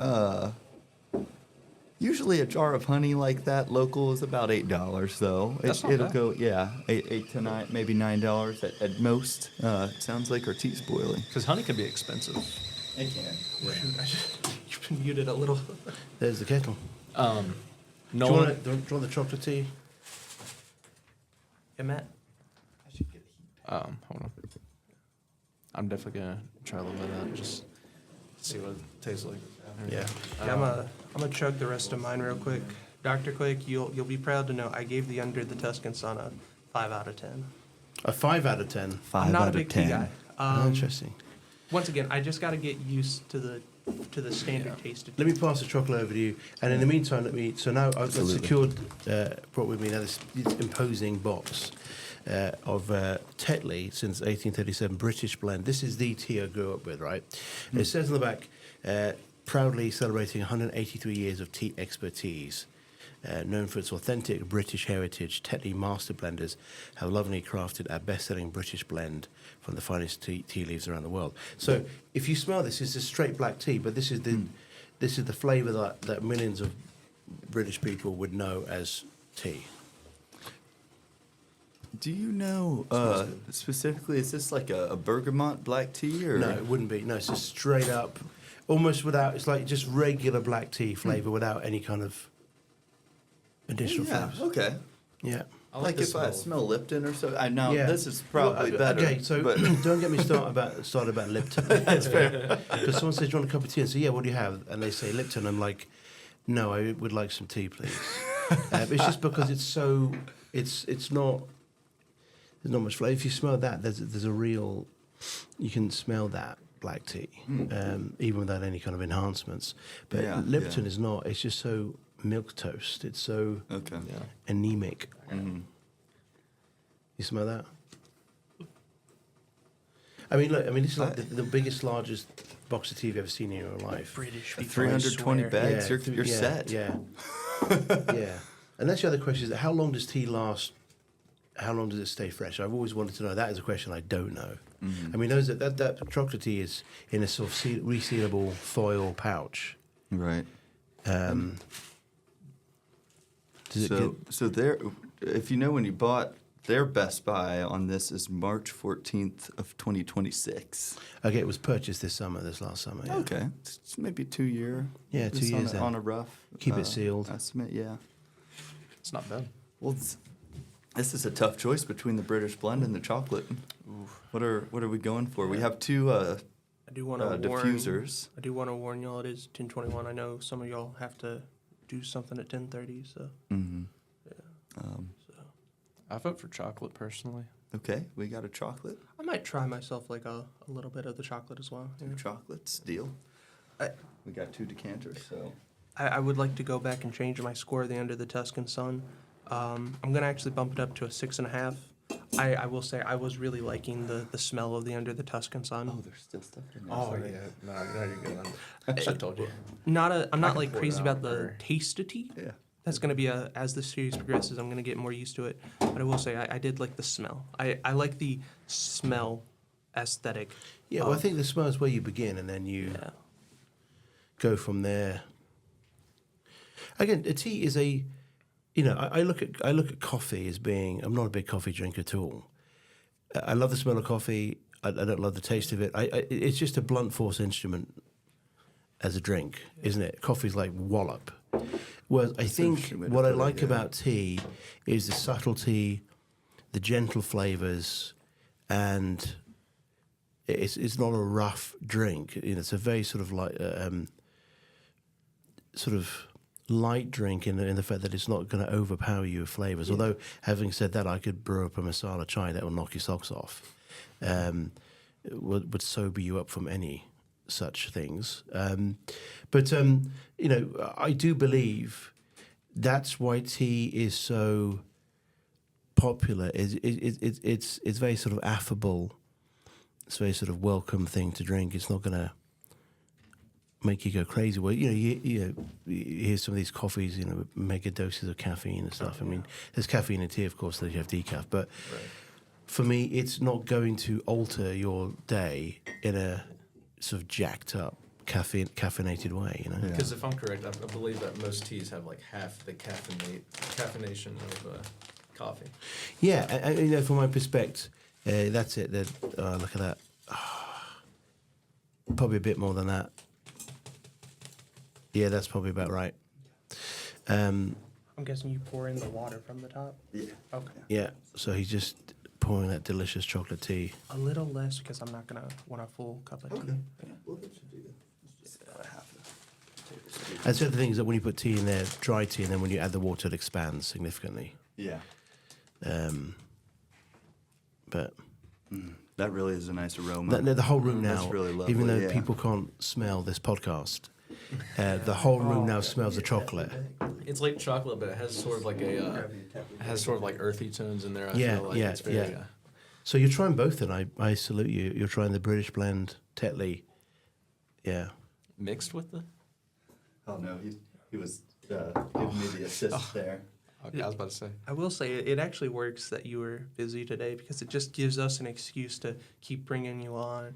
Usually a jar of honey like that local is about $8 though. That's not It'll bad. go eight to $9, maybe $9 at most. It sounds like our tea's boiling. Because honey can be expensive. It can. You've been muted a little. There's the kettle. No Do you one. want the chocolate tea? Yeah, Matt. Hold on. I'm definitely gonna try a little bit of that. Just see what it tastes like. Yeah. Yeah, I'm gonna chug the rest of mine real quick. Dr. Quick, you'll be proud to know I gave the Under the Tuscan Sun a 5 out of 10. A 5 out of 10. 5 I'm not out a big of tea 10. guy. Interesting. Once again, I just got to get used to the standard taste of tea. Let me pass the chocolate over to you, and in the meantime, so now I've Absolutely. secured, brought with me now this imposing box of Tetley since 1837 British blend. This is the tea I grew up with, right? It says on the back, proudly celebrating 183 years of tea expertise. Known for its authentic British heritage, Tetley Master Blenders have lovingly crafted our best-selling British blend from the finest tea leaves around the world. So, if you smell this, it's a straight black tea, but this is the flavour that millions of British people would know as tea. Do you know specifically? Is this like a bergamot black tea or? No, it wouldn't be. No, it's just straight up, almost without. It's like just regular black tea flavour without any kind of additional Yeah. flavours. Okay. Yeah. I Like the if I smell. smell Lipton or so. I know Yeah. this is probably Well, better. Okay, so but don't get me started about Lipton. That's fair. Because someone says, "Do you want a cup of tea?" and say, "Yeah, what do you have?" And they say Lipton. I'm like, "No, I would like some tea, please." It's just because it's so. It's not. There's not much flavour. If you smell that, there's a real. You can smell that black tea, even without any kind of enhancements. But Yeah, Lipton yeah. is not. It's just so milk toast. It's so okay. Yeah. anemic. Mhm. You smell that? I mean, look. I mean, this is like the biggest, largest box of tea you've ever seen in your life. British A people, 320 I swear. bags. You're yeah, set. Yeah, yeah. And that's the other question: is how long does tea last? How long does it stay fresh? I've always wanted to know. That is a question I don't know. Mm-hmm. I mean, knows that chocolate tea is in a sort of resealable foil pouch. Right. Does it So get, so there, if you know when you bought their Best Buy on this is March 14th of 2026. okay, it was purchased this last summer. Yeah. Okay, it's maybe 2 year. Yeah, 2 just years then. on a rough. Keep it sealed. Estimate, yeah. It's not bad. Well, this is a tough choice between the British blend and the chocolate. What are we going for? We have two I do want to warn. diffusers. I do want to warn y'all. It is 10:21. I know some of y'all have to do something at 10:30. So Mm-hmm. I vote for chocolate personally. Okay, we got a chocolate. I might try myself like a little bit of the chocolate as well. Two chocolates, deal. We got 2 decanters, so. I would like to go back and change my score of the Under the Tuscan Sun. I'm going to actually bump it up to a 6.5. I will say I was really liking the smell of the Under the Tuscan Sun. Oh, there's still stuff in there. Oh sorry. yeah, no, you're good. I told you. I'm not like pour crazy it about out, the or- taste of tea. Yeah. That's going to be as the series progresses, I'm going to get more used to it. But I will say I did like the smell. I like the smell aesthetic. Yeah, well, I think the smell is where you begin, and then you Yeah. go from there. Again, a tea is a, I look at coffee as being. I'm not a big coffee drinker at all. I love the smell of coffee. I don't love the taste of it. It's just a blunt force instrument as a drink, isn't it? Coffee's like wallop. Whereas I think interesting way to what I put it, like yeah. about tea is the subtlety, the gentle flavors, and it's not a rough drink. It's a very sort of like sort of light drink in the fact that it's not going to overpower you with flavors. Although, having said that, I could brew up a masala chai that will knock your socks off. Would sober you up from any such things. But I do believe that's why tea is so popular. It's very sort of affable. It's a very sort of welcome thing to drink. It's not going to make you go crazy. Well, you hear some of these coffees, with mega doses of caffeine and stuff. I mean, there's caffeine in tea, of course, that you have decaf. But for me, it's not going to alter your day in a sort of jacked up, caffeinated way, Because if I'm correct, I believe that most teas have like half the caffeination of coffee. Yeah, and from my perspective, that's it. Look at that. Probably a bit more than that. Yeah, that's probably about right. I'm guessing you pour in the water from the top. Yeah. Okay. Yeah, so he's just pouring that delicious chocolate tea. A little less because I'm not gonna want a full cup of tea. Yeah. Well, that should do that. Just about a half a tablespoon. And so the thing is that when you put tea in there, dry tea, and then when you add the water, it expands significantly. Yeah. But That really is a nice aroma. the whole room now, That's really lovely, even though yeah. people can't smell this podcast, the whole room now smells the chocolate. It's like chocolate, but it has sort of like earthy tones in there. I Yeah, feel like yeah, it's very, yeah. So you're trying both, and I salute you. You're trying the British blend Tetley. Yeah. mixed with the. Oh no, he was giving me the assist there. Okay, I was about to say. I will say it actually works that you were busy today because it just gives us an excuse to keep bringing you on.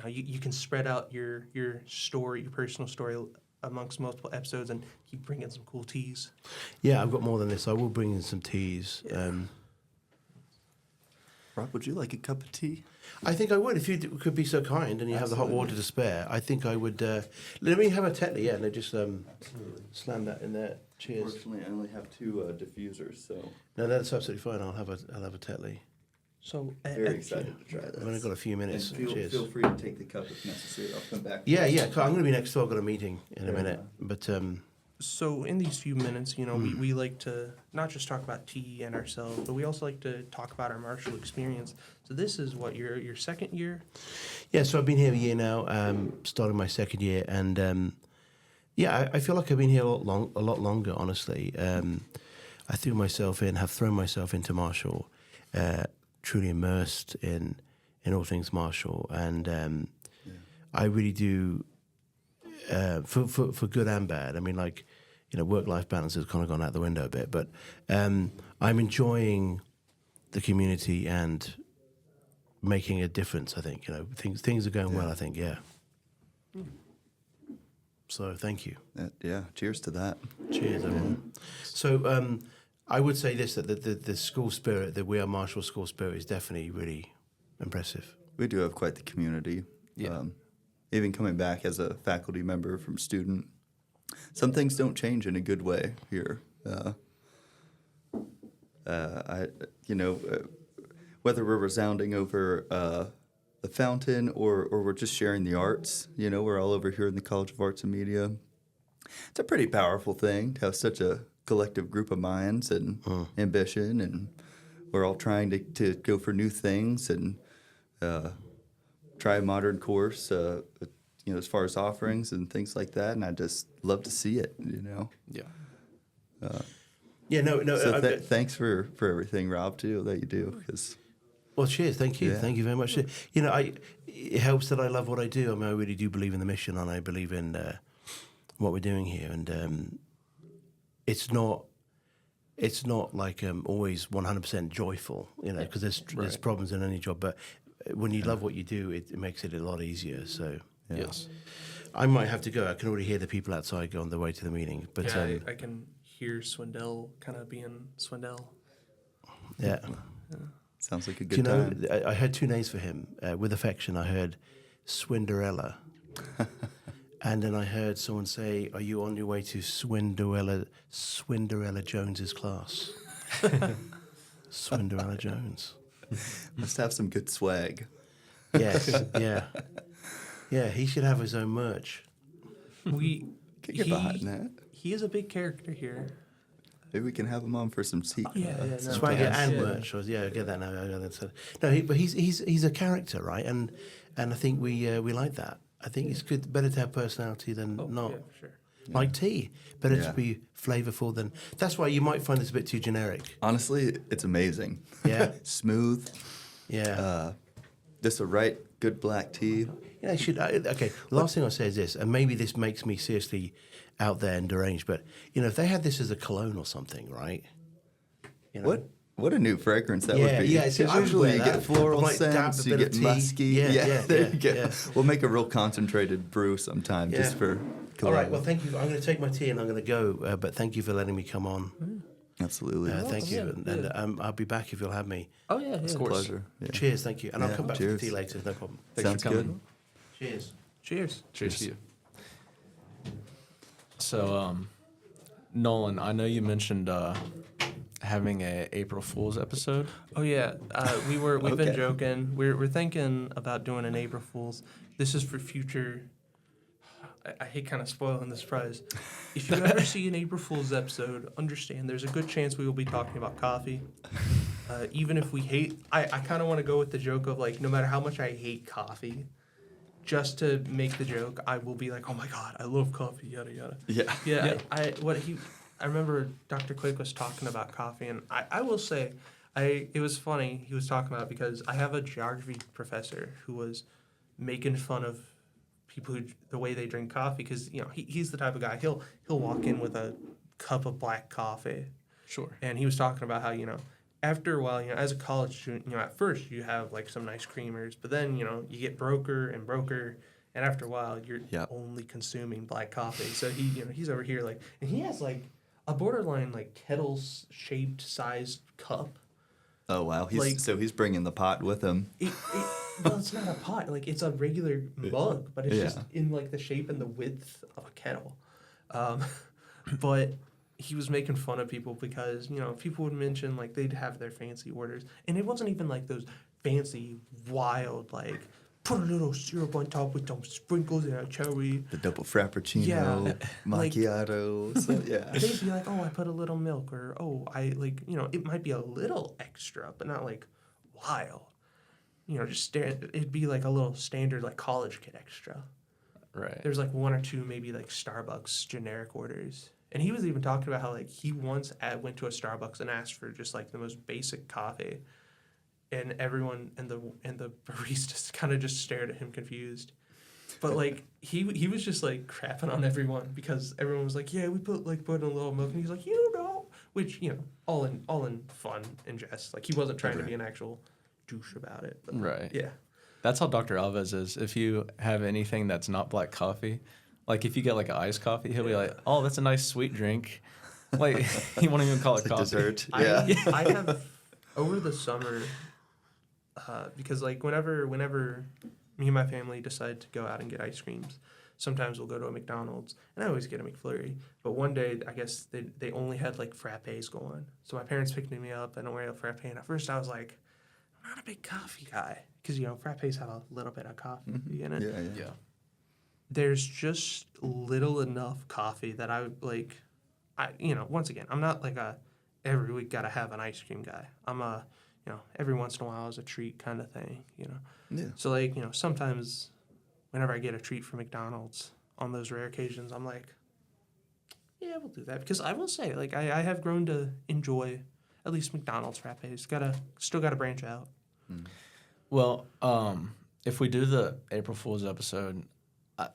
You can spread out your story, your personal story amongst multiple episodes and keep bringing some cool teas. Yeah, I've got more than this. I will bring in some teas. Rob, would you like a cup of tea? I think I would, if you could be so kind and you have the hot water to spare. I think I would. Let me have a Tetley, yeah, and then just slam that in there. Cheers. Unfortunately, I only have 2 diffusers, so No, that's absolutely fine. I'll have a Tetley. So very excited to try this. I've only got a few minutes. And Cheers. feel free to take the cup if necessary. I'll come back. Yeah, yeah. I'm going to be next door. I've got a meeting in a minute. But So in these few minutes, we like to not just talk about tea and ourselves, but we also like to talk about our martial experience. So this is what your second year? yeah, so I've been here a year now, starting my second year, and I feel like I've been here a lot longer. Honestly, I threw myself in, have thrown myself into martial, truly immersed in all things martial, and I really do. For good and bad. I mean, work-life balance has kind of gone out the window a bit, but I'm enjoying the community and making a difference. I think things are going well. I think, yeah. So thank you. Yeah, cheers to that. Cheers, everyone. So I would say this, that the school spirit, the We Are Martial school spirit, is definitely really impressive. We do have quite the community. Yeah. Even coming back as a faculty member from student, some things don't change in a good way here. Whether we're resounding over the fountain or we're just sharing the arts, we're all over here in the College of Arts and Media. It's a pretty powerful thing to have such a collective group of minds and ambition, and we're all trying to go for new things and try a modern course, as far as offerings and things like that, and I just love to see it, Yeah. So thanks for everything, Rob, too, that you do. Well, cheers. Thank you. Yeah. Thank you very much. It helps that I love what I do. I mean, I really do believe in the mission, and I believe in what we're doing here. And it's not like always 100% joyful, because there's problems in any job. But when you love what you do, it makes it a lot easier. So Yes. I might have to go. I can already hear the people outside go on their way to the meeting. But Yeah, I can hear Swindell kind of being Swindell. yeah. Sounds like a Do you good know, time. I heard two names for him. With affection, I heard Swinderella. And then I heard someone say, "Are you on your way to Swinderella Jones's class?" Swinderella Jones. Must have some good swag. Yes, yeah. Yeah, he should have his own merch. We Could get behind that. He is a big character here. Maybe we can have him on for some secret. No. Swagger and Yeah. merch. Yeah, I get that now. But he's a character, right? And I think we like that. I think it's good, better to have personality than not. Yeah, for sure. Like tea, better Yeah. to be flavorful than. That's why you might find this a bit too generic. Honestly, it's amazing. Yeah. Smooth. Yeah. Just a right good black tea. Yeah, okay. The last thing I'll say is this, and maybe this makes me seriously out there and deranged, but if they had this as a cologne or something, right? What a new fragrance that Yeah, would be. yeah, 'Cause I would usually wear you that. get floral Like, dab scents, a you bit get of tea. musky. Yeah, there you go. yeah. We'll make a real concentrated brew sometime just Yeah. for All cologne. right. Well, thank you. I'm going to take my tea and I'm going to go. But thank you for letting me come on. Absolutely. Thank you, yeah, and I'll be back if you'll have me. Oh yeah, Of course. Pleasure. Yeah. Cheers. Thank you, and I'll Yeah, come back cheers. for the tea later. No problem. Thanks Sounds for coming. good. Cheers. Cheers. Cheers to you. So, Nolan, I know you mentioned having a April Fool's episode. Oh yeah, we've been Okay. joking. We're thinking about doing an April Fool's. This is for future. I hate kind of spoiling the surprise. If you ever see an April Fool's episode, understand there's a good chance we will be talking about coffee. Even if we hate, I kind of want to go with the joke of like, no matter how much I hate coffee, just to make the joke, I will be like, oh my god, I love coffee, yada yada. Yeah. Yeah, I remember Dr. Quick was talking about coffee, and I will say, it was funny he was talking about it because I have a geography professor who was making fun of people the way they drink coffee because he's the type of guy he'll walk in with a cup of black coffee, Sure. and he was talking about how after a while as a college student at first you have like some nice creamers, but then you get broker, and after a while you're Yep. only consuming black coffee. So he's over here like, and he has like a borderline like kettle shaped sized cup. Oh wow. He's bringing the pot with him. Well, it's not a pot. Like it's a regular mug, but it's Yeah. just in like the shape and the width of a kettle. But he was making fun of people because people would mention like they'd have their fancy orders, and it wasn't even like those fancy wild like put a little syrup on top with some sprinkles and a cherry. The double frappuccino, Yeah. Like- macchiato. So, yeah. They'd be like, oh, I put a little milk, or oh, I like it might be a little extra, but not like wild. It'd be like a little standard like college kid extra. Right. There's like one or two maybe like Starbucks generic orders. And he was even talking about how like he once went to a Starbucks and asked for just like the most basic coffee, and everyone and the baristas kind of just stared at him confused. But like he was just like crapping on everyone because everyone was like, yeah, we put in a little milk, and he's like, which all in fun and jest. Like he wasn't trying to be an actual douche about it. But, Right. Yeah. That's how Dr. Alves is. If you have anything that's not black coffee, like if you get like an iced coffee, he'll be like, "Oh, that's a nice sweet drink." Like he won't even call it Like coffee. dessert. Yeah. I have over the summer because like whenever me and my family decide to go out and get ice creams, sometimes we'll go to a McDonald's, and I always get a McFlurry. But one day, I guess they only had like frappes going, so my parents picked me up and I ordered a frappe. And at first, I was like, I'm not a big coffee guy because frappes have a little bit of coffee in it. Yeah. Yeah. There's just little enough coffee that I would like. Once again, I'm not like a every week gotta have an ice cream guy. I'm a every once in a while as a treat kind of thing. Yeah. So like sometimes whenever I get a treat from McDonald's on those rare occasions, I'm like, yeah, we'll do that because I will say like I have grown to enjoy at least McDonald's frappes. Still gotta branch out. Well, if we do the April Fool's episode,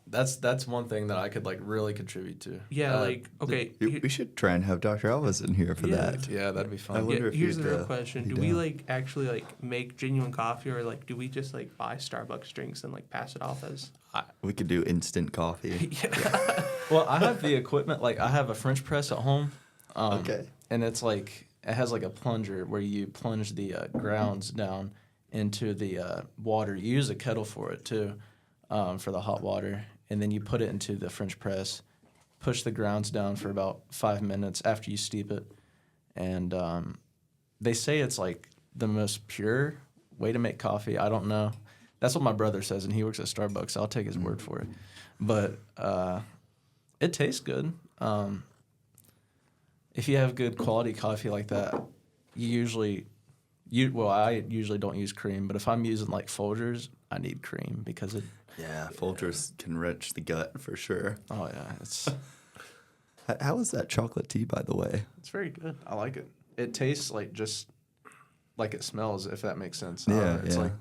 That's one thing that I could like really contribute to. Yeah, like okay. We should try and have Dr. Elvis in here for Yeah. that. Yeah, that'd be I fun. wonder if Here's the you'd, real question: be do we down. like actually like make genuine coffee, or like do we just like buy Starbucks drinks and like pass it off as? We could do instant coffee. Well, I have the equipment. Like I have a French press at home. Okay. And it's like it has like a plunger where you plunge the grounds down into the water. You use a kettle for it too, for the hot water, and then you put it into the French press. Push the grounds down for about 5 minutes after you steep it, and they say it's like the most pure way to make coffee. I don't know. That's what my brother says, and he works at Starbucks. So I'll take his word for it. But it tastes good. If you have good quality coffee like that, I usually don't use cream. But if I'm using like Folgers, I need cream because it. Yeah, Folgers can wrench the gut for sure. Oh yeah, it's How is that chocolate tea, by the way? it's very good. I like it. It tastes like just like it smells, if that makes sense. Yeah, It's yeah. like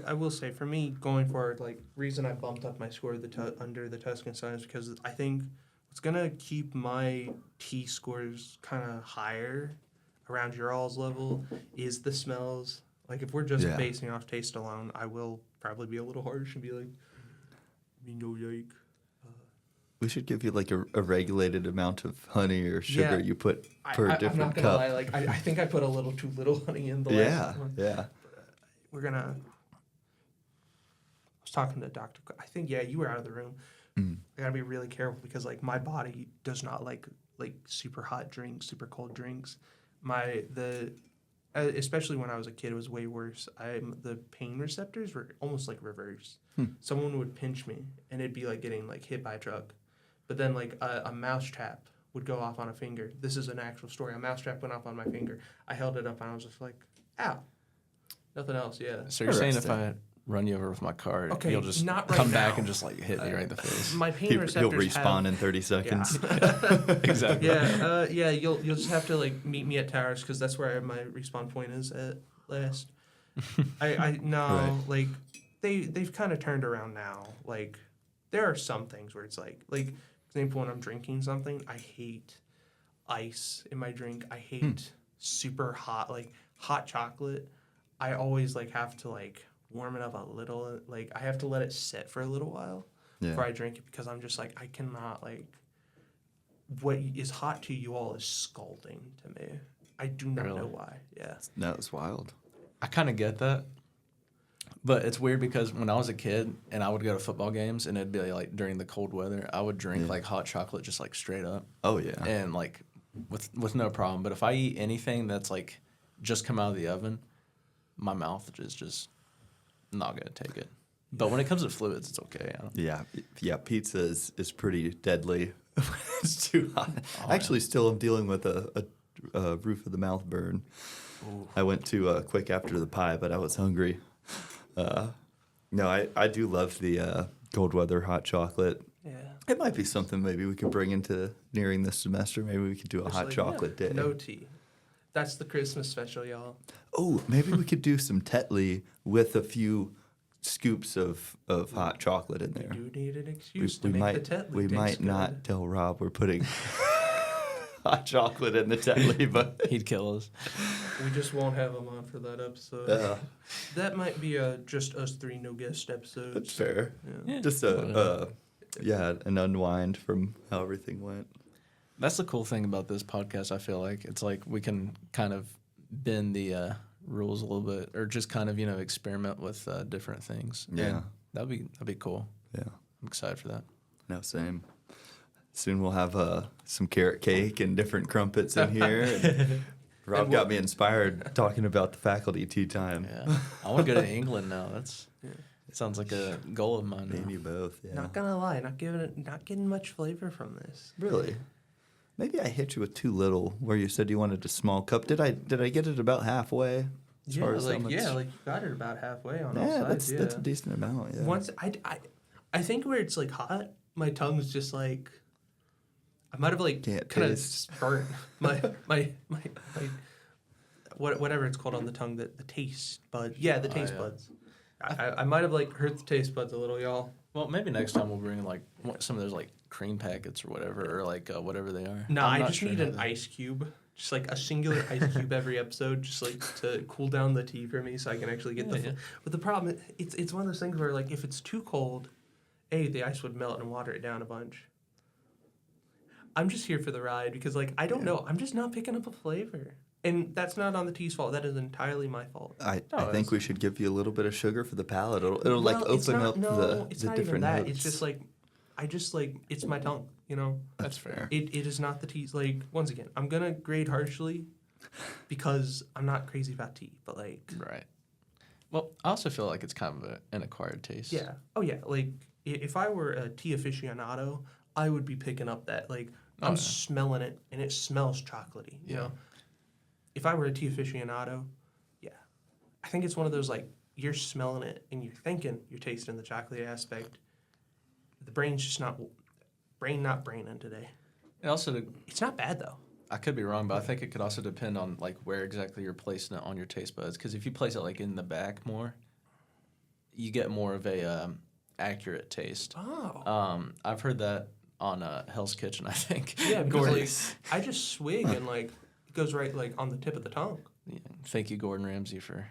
I will say for me going forward, like reason I bumped up my score under the Tuscan sign is because I think what's gonna keep my T scores kind of higher around your all's level is the smells. Like if we're just Yeah. basing off taste alone, I will probably be a little harsh and be like, no yike. We should give you like a regulated amount of honey or sugar Yeah. you put per I'm different not gonna cup. lie, like I think I put a little too little honey in the Yeah, last one. yeah. We're gonna. I was talking to Dr. I think you were out of the room. Mm. I gotta be really careful because like my body does not like super hot drinks, super cold drinks. Especially when I was a kid, it was way worse. The pain receptors were almost like reversed. Someone would pinch me and it'd be like getting like hit by a truck, but then like a mouse trap would go off on a finger. This is an actual story. A mouse trap went off on my finger. I held it up and I was just like, ow. Nothing else. Yeah. so you're saying if Interesting. I run you over with my car, Okay, you'll just not right come back now. and just like hit me right in the face. My pain He'll receptors respawn have, in 30 seconds. Exactly. Yeah, you'll just have to like meet me at Towers because that's where my respawn point is at last. I no Right. like they've kind of turned around now. Like there are some things where it's like for example when I'm drinking something, I hate ice in my drink. I hate super hot like hot chocolate. I always like have to like warm it up a little. Like I have to let it sit for a little while before I drink it because I'm just like I cannot like what is hot to you all is scalding to me. I do not Really? know why. Yeah. That was wild. I kind of get that, but it's weird because when I was a kid and I would go to football games and it'd be like during the cold weather, I would drink like hot chocolate just like straight up Oh, yeah. and like with no problem. But if I eat anything that's like just come out of the oven, my mouth is just not gonna take it. But when it comes to fluids, it's okay. Yeah, pizza is pretty deadly. It's too hot. Oh, Actually, still I'm dealing with a roof of the mouth burn. Ooh. I went to quick after the pie, but I was hungry. No, I do love the cold weather hot chocolate. Yeah. It might be something maybe we could bring into nearing this semester. Maybe we could do a Just hot like, chocolate day. No tea. That's the Christmas special, y'all. Oh, maybe we could do some Tetley with a few scoops of hot chocolate in there. You need an excuse to We make might the Tetley we taste might good. not tell Rob we're putting hot chocolate in the Tetley, but He'd kill us. We just won't have him on for that episode. That might be a just us three no guest episode. that's fair. Yeah. Yeah. Just an unwind from how everything went. That's the cool thing about this podcast. I feel like it's like we can kind of bend the rules a little bit, or just kind of experiment with different things. Yeah. And that'd be cool. Yeah. I'm excited for that. No, same. Soon we'll have some carrot cake and different crumpets in here. And Rob And got me inspired talking about the faculty tea time. Yeah, I want to go to England now. It sounds like a goal of mine. Me and Now. you both. Yeah. Not gonna lie, not getting much flavor from this. Really? Maybe I hit you with too little. Where you said you wanted a small cup. Did I get it about halfway? As far as how much- you got it about halfway on all Yeah, sides. that's a decent amount. Yeah. Once I think where it's like hot, my tongue's just like I might have like Can't kind of taste. burnt my whatever it's called on the tongue, the taste buds. Yeah, the taste yeah. buds. I might have like hurt the taste buds a little, y'all. Well, maybe next time we'll bring like some of those like cream packets or whatever, or like whatever they are. No, I'm I not just sure need how an ice cube. Just like a singular ice cube every episode, just like to cool down the tea for me, so I can actually get Yeah. But the problem, it's one of those things where like if it's too cold, the ice would melt and water it down a bunch. I'm just here for the ride because like I don't know, I'm just not picking up a flavor, and that's not on the tea's fault. That is entirely my fault. I Oh, think we should give you a little bit of sugar for the palate. It'll like Well, it's open not- up no, the it's not different even that. notes. It's just like I just like it's my tongue, you know. That's fair. It is not the tea's. Like once again, I'm gonna grade harshly because I'm not crazy about tea, but like Right. Well, I also feel like it's kind of an acquired taste. yeah, oh yeah, like if I were a tea aficionado, I would be picking up that like I'm yeah. smelling it and it smells chocolatey. You Yeah. know, if I were a tea aficionado, yeah, I think it's one of those like you're smelling it and you're thinking you're tasting the chocolate aspect. The brain's just not braining today. It also, It's not bad though. I could be wrong, but I think it could also depend on like where exactly you're placing it on your taste buds. Because if you place it like in the back more, you get more of a accurate taste. Oh. I've heard that on Hell's Kitchen, I think. Yeah, because Gordon, like I just swig and like it goes right like on the tip of the tongue. yeah, thank you, Gordon Ramsay, for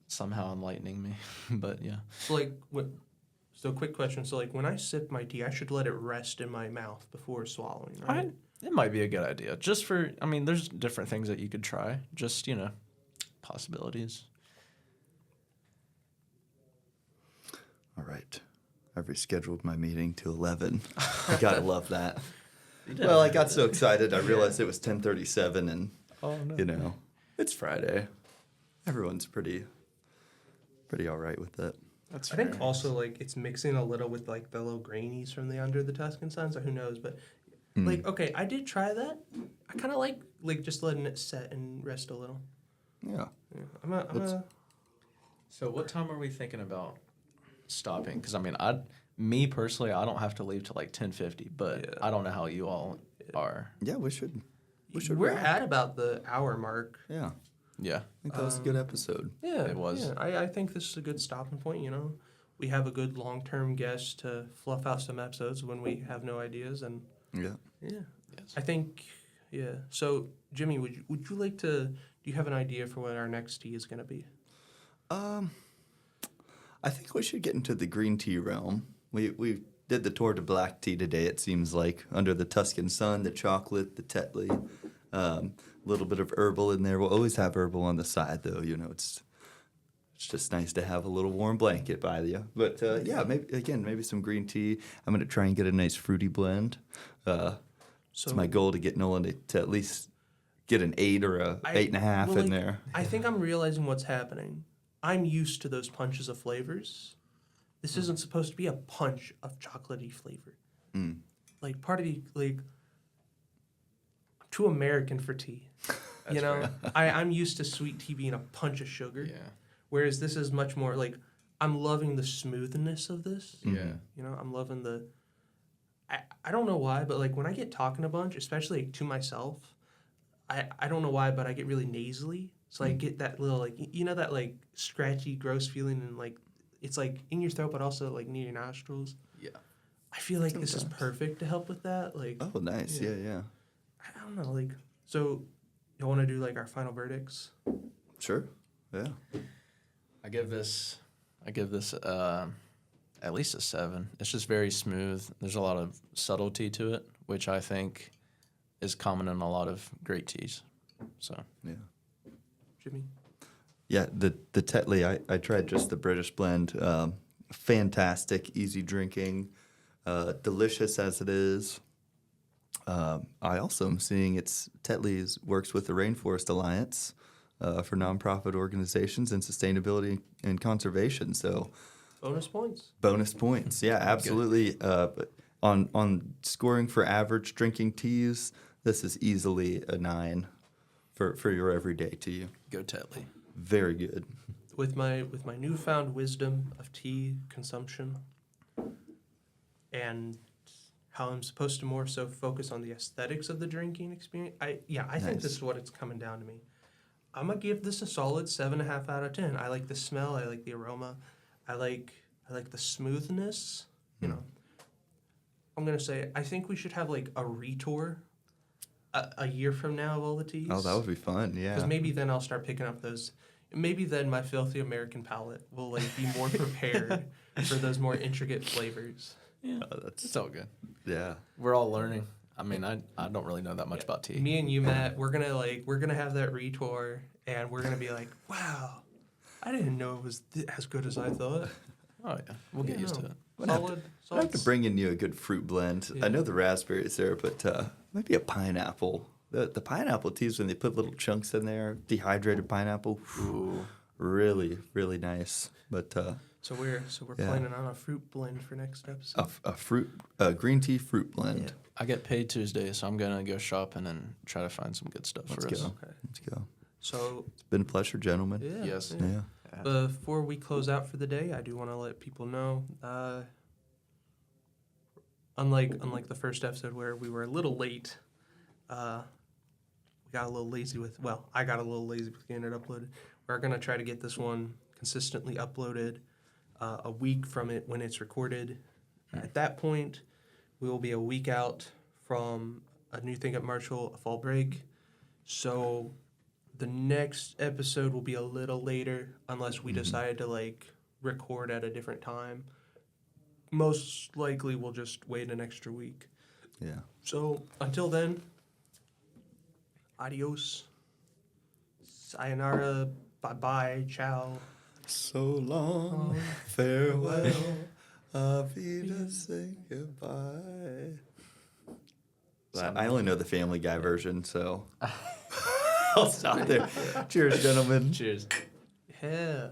somehow enlightening me. But yeah, So like what? So quick question. So like when I sip my tea, I should let it rest in my mouth before swallowing, right? it might be a good idea. Just for, I mean, there's different things that you could try. Just, possibilities. All right. I've rescheduled my meeting to 11. You gotta love that. Well, I got so excited I realized it was 10:37, and Oh, no. it's Friday. Everyone's pretty all right with it. That's I think also like it's mixing a little with like the little grainies from the Under the Tuscan Sun. So who knows? But like okay, I did try that. I kind of like just letting it set and rest a little. Yeah. Yeah, I'm So what time are we thinking about stopping? Because I mean, me personally, I don't have to leave till like 10:50, but Yeah. I don't know how you all are. Yeah, we should We're wrap. at about the hour mark. Yeah. Yeah. I think that was a good episode. Yeah, It was. Yeah, I think this is a good stopping point. You know, we have a good long-term guest to fluff out some episodes when we have no ideas, and Yeah. yeah, Yes. I think yeah. So Jimmy, would you like to? Do you have an idea for what our next tea is going to be? I think we should get into the green tea realm. We did the tour to black tea today, it seems like. Under the Tuscan Sun, the chocolate, the Tetley. A little bit of herbal in there. We'll always have herbal on the side, though. It's just nice to have a little warm blanket by you. But yeah, maybe some green tea. I'm going to try and get a nice fruity blend. It's my goal to get Nolan to at least get an 8 or a 8.5 in there. I think I'm realizing what's happening. I'm used to those punches of flavors. This isn't supposed to be a punch of chocolatey flavor. Like part of me, like I'm too American for tea. You know, I'm used to sweet tea being a punch of sugar. Yeah. Whereas this is much more like I'm loving the smoothness of this. Yeah. You know, I'm loving the. I don't know why, but like when I get talking a bunch, especially to myself, I don't know why, but I get really nasally. So I get that little like that like scratchy, gross feeling, and like it's like in your throat, but also like near your nostrils. Yeah. I feel like this is Sometimes. perfect to help with that. Like Oh, nice. Yeah. I don't know, like so. You want to do like our final verdicts? Sure. Yeah. I give this at least a 7. It's just very smooth. There's a lot of subtlety to it, which I think is common in a lot of great teas. So Yeah. Jimmy. Yeah, the Tetley, I tried just the British blend. Fantastic, easy drinking, delicious as it is. I also am seeing Tetley's works with the Rainforest Alliance for nonprofit organizations and sustainability and conservation. So Bonus points. bonus points, yeah, absolutely. But on scoring for average drinking teas, this is easily a 9 for your everyday tea. go Tetley. Very good. With my newfound wisdom of tea consumption and how I'm supposed to more so focus on the aesthetics of the drinking experience. I think Nice. this is what it's coming down to me. I'm gonna give this a solid 7.5 out of 10. I like the smell. I like the aroma. I like I like the smoothness. You know, I'm gonna say I think we should have like a retour a year from now of all the teas. Oh, that would be fun. Yeah. Because maybe then I'll start picking up those. Maybe then my filthy American palate will like be more prepared for those more intricate flavors. Yeah, that's it's all good. yeah. We're all learning. I mean, I don't really know that much about tea. Me and you, Matt, we're gonna have that retour, and we're gonna be like, wow, I didn't know it was as good as I thought. Oh yeah, we'll get used to it. Solid. I have to bring in you a good fruit blend. Yeah. I know the raspberry's there, but maybe a pineapple. The pineapple teas, when they put little chunks in there, dehydrated pineapple, Ooh. really, really nice. But So we're Yeah. planning on a fruit blend for next episode. a green tea fruit blend. Yeah. I get paid Tuesday, so I'm gonna go shopping and try to find some good stuff Let's for us. go. Okay. Let's go. So It's been a pleasure, gentlemen. yeah. Yes. Yeah. Before we close out for the day, I do want to let people know, unlike the first episode where we were a little late, we got a little lazy with. Well, I got a little lazy with getting it uploaded. We're gonna try to get this one consistently uploaded a week from it when it's recorded. At that point, we will be a week out from a new thing at Marshall, a fall break. So the next episode will be a little later unless we decide to like record at a different time. Most likely we'll just wait an extra week. Yeah. So until then, adios, sayonara, bye-bye, ciao. So long, farewell, Avida, say goodbye. I only know the Family Guy version, so I'll stop there. Cheers, gentlemen. Cheers. Yeah.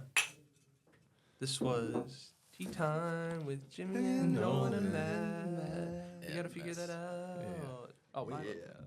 This was Tea Time with Jimmy and Nolan and Matt. You gotta figure that out. Oh, Yeah.